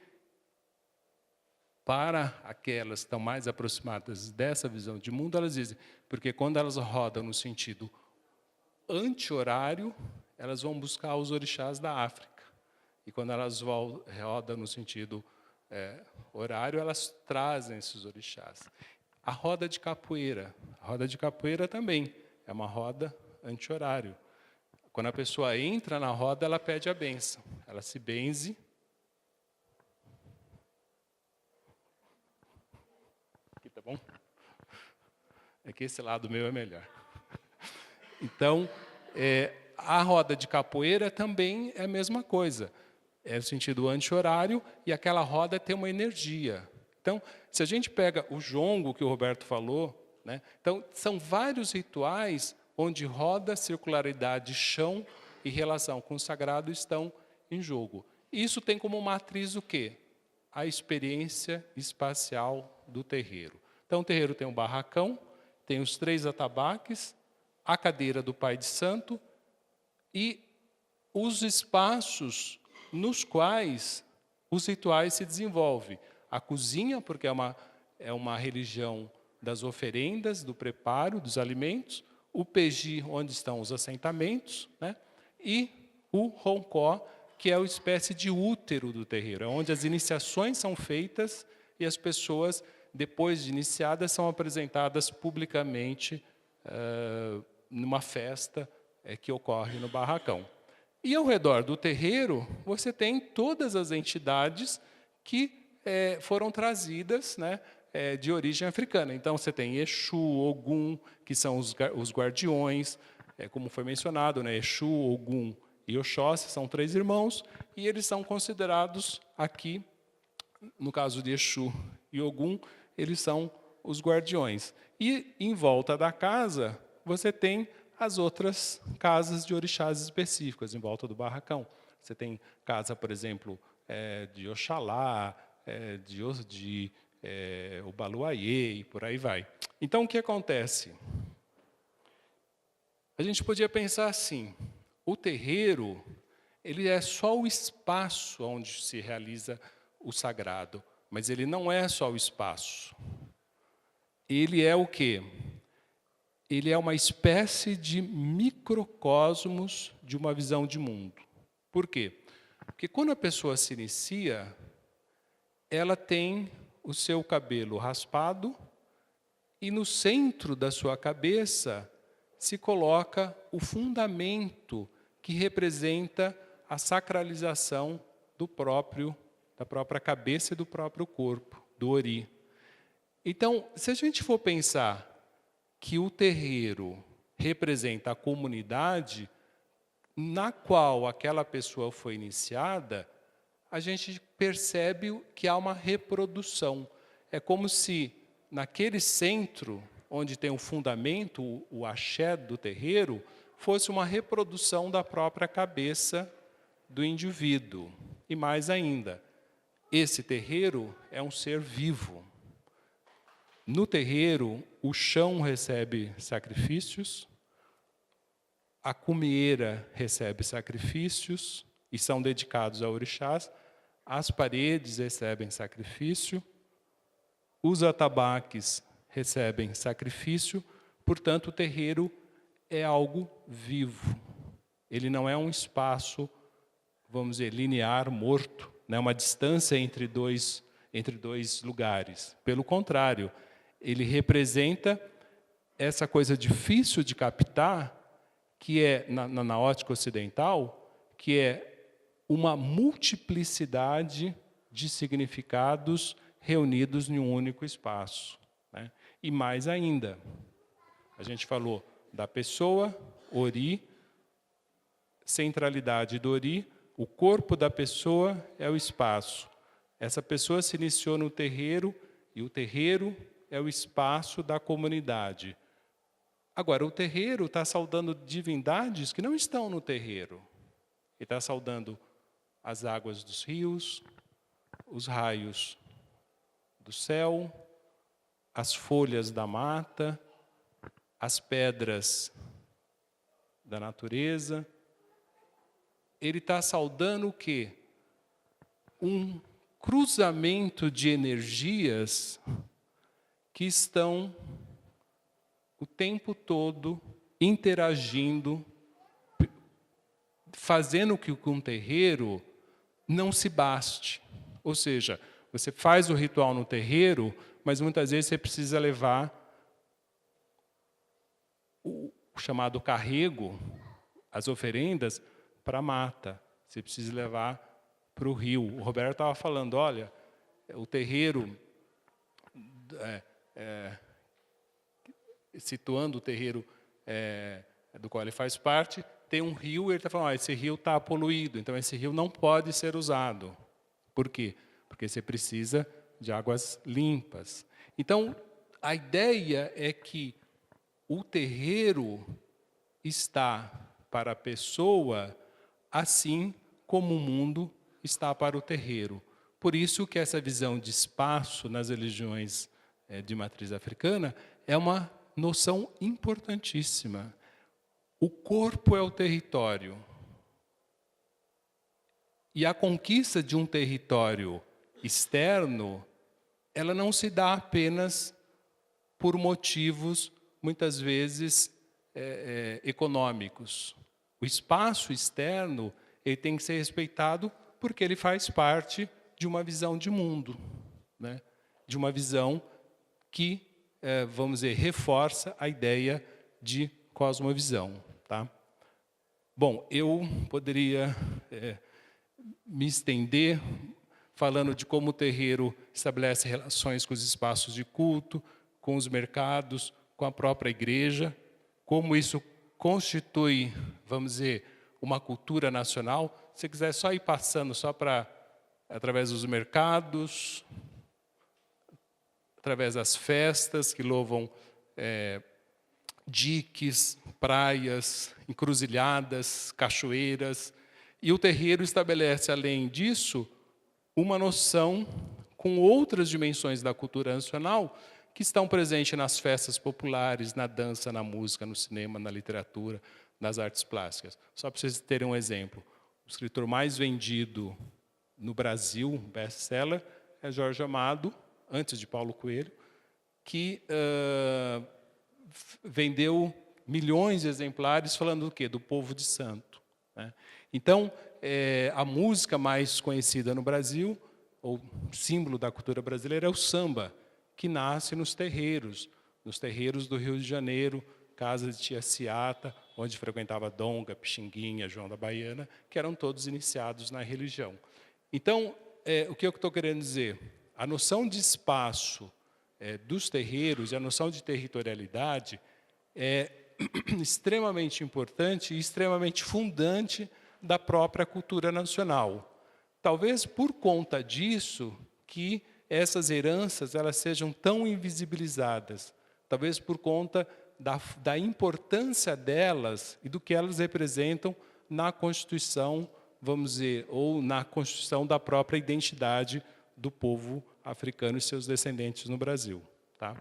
para aquelas que estão mais aproximadas dessa visão de mundo, elas dizem, porque quando elas rodam no sentido anti-horário, elas vão buscar os orixás da África. E quando elas rodam no sentido horário, elas trazem esses orixás. A roda de capoeira também é uma roda anti-horário. Quando a pessoa entra na roda, ela pede a bênção. Ela se benze. Aqui tá bom? É que esse lado meu é melhor. Então, a roda de capoeira também é a mesma coisa. É no sentido anti-horário e aquela roda tem uma energia. Então, se a gente pega o jongo que o Roberto falou, né? Então, são vários rituais onde roda, circularidade, chão e relação com o sagrado estão em jogo. Isso tem como matriz o quê? A experiência espacial do terreiro. Então, o terreiro tem um barracão, tem os 3 atabaques, a cadeira do Pai de Santo e os espaços nos quais os rituais se desenvolvem. A cozinha, porque é uma religião das oferendas, do preparo dos alimentos, o peji, onde estão os assentamentos, né? E o roncó, que é uma espécie de útero do terreiro, é onde as iniciações são feitas e as pessoas, depois de iniciadas, são apresentadas publicamente numa festa que ocorre no barracão. E ao redor do terreiro, você tem todas as entidades que foram trazidas, né, de origem africana. Então, você tem Exu, Ogum, que são os guardiões, como foi mencionado, né, Exu, Ogum e Oxóssi são 3 irmãos, e eles são considerados aqui, no caso de Exu e Ogum, eles são os guardiões. E, em volta da casa, você tem as outras casas de orixás específicas, em volta do barracão. Você tem casa, por exemplo, de Oxalá, de Obaluayê, e por aí vai. Então, o que acontece? A gente podia pensar assim, o terreiro, ele é só o espaço onde se realiza o sagrado, mas ele não é só o espaço. Ele é o quê? Ele é uma espécie de microcosmos de uma visão de mundo. Por quê? Porque quando a pessoa se inicia, ela tem o seu cabelo raspado e no centro da sua cabeça se coloca o fundamento que representa a sacralização da própria cabeça e do próprio corpo, do ori. Então, se a gente for pensar que o terreiro representa a comunidade na qual aquela pessoa foi iniciada, a gente percebe que há uma reprodução. É como se, naquele centro, onde tem o fundamento, o axé do terreiro, fosse uma reprodução da própria cabeça do indivíduo. E mais ainda, esse terreiro é um ser vivo. No terreiro, o chão recebe sacrifícios, a cumieira recebe sacrifícios e são dedicados a orixás, as paredes recebem sacrifício, os atabaques recebem sacrifício, portanto, o terreiro é algo vivo. Ele não é um espaço, vamos dizer, linear, morto, né? Uma distância entre dois lugares. Pelo contrário, ele representa essa coisa difícil de captar, que é, na ótica ocidental, que é uma multiplicidade de significados reunidos em um único espaço, né? E mais ainda, a gente falou da pessoa, Ori, centralidade do Ori, o corpo da pessoa é o espaço. Essa pessoa se iniciou no terreiro, e o terreiro é o espaço da comunidade. Agora, o terreiro está saudando divindades que não estão no terreiro. Ele está saudando as águas dos rios, os raios do céu, as folhas da mata, as pedras da natureza. Ele está saudando o quê? Um cruzamento de energias que estão o tempo todo interagindo, fazendo que um terreiro não se baste. Ou seja, você faz o ritual no terreiro, mas muitas vezes você precisa levar o chamado carrego, as oferendas, para a mata. Você precisa levar para o rio. O Roberto estava falando, olha, o terreiro, situando o terreiro do qual ele faz parte, tem um rio, e ele está falando, esse rio está poluído, então esse rio não pode ser usado. Por quê? Porque você precisa de águas limpas. Então, a ideia é que o terreiro está para a pessoa assim como o mundo está para o terreiro. Por isso que essa visão de espaço nas religiões de matriz africana é uma noção importantíssima. O corpo é o território. E a conquista de um território externo, ela não se dá apenas por motivos, muitas vezes, econômicos. O espaço externo ele tem que ser respeitado porque ele faz parte de uma visão de mundo, né? De uma visão que, vamos dizer, reforça a ideia de cosmovisão. Tá? Bom, eu poderia me estender falando de como o terreiro estabelece relações com os espaços de culto, com os mercados, com a própria igreja, como isso constitui, vamos dizer, uma cultura nacional. Se quiser só ir passando só através dos mercados, através das festas que louvam diques, praias, encruzilhadas, cachoeiras. E o terreiro estabelece, além disso, uma noção com outras dimensões da cultura nacional que estão presentes nas festas populares, na dança, na música, no cinema, na literatura, nas artes plásticas. Só para vocês terem um exemplo. O escritor mais vendido no Brasil, best-seller, é Jorge Amado, antes de Paulo Coelho, que vendeu milhões de exemplares falando do quê? Do povo de santo, né? Então, a música mais conhecida no Brasil, ou símbolo da cultura brasileira, é o samba, que nasce nos terreiros do Rio de Janeiro, casa de Tia Ciata, onde frequentava Donga, Pixinguinha, João da Baiana, que eram todos iniciados na religião. Então, o que eu estou querendo dizer? A noção de espaço dos terreiros e a noção de territorialidade é extremamente importante e extremamente fundante da própria cultura nacional. Talvez por conta disso que essas heranças elas sejam tão invisibilizadas, talvez por conta da importância delas e do que elas representam na Constituição, vamos dizer, ou na constituição da própria identidade do povo africano e seus descendentes no Brasil. Tá?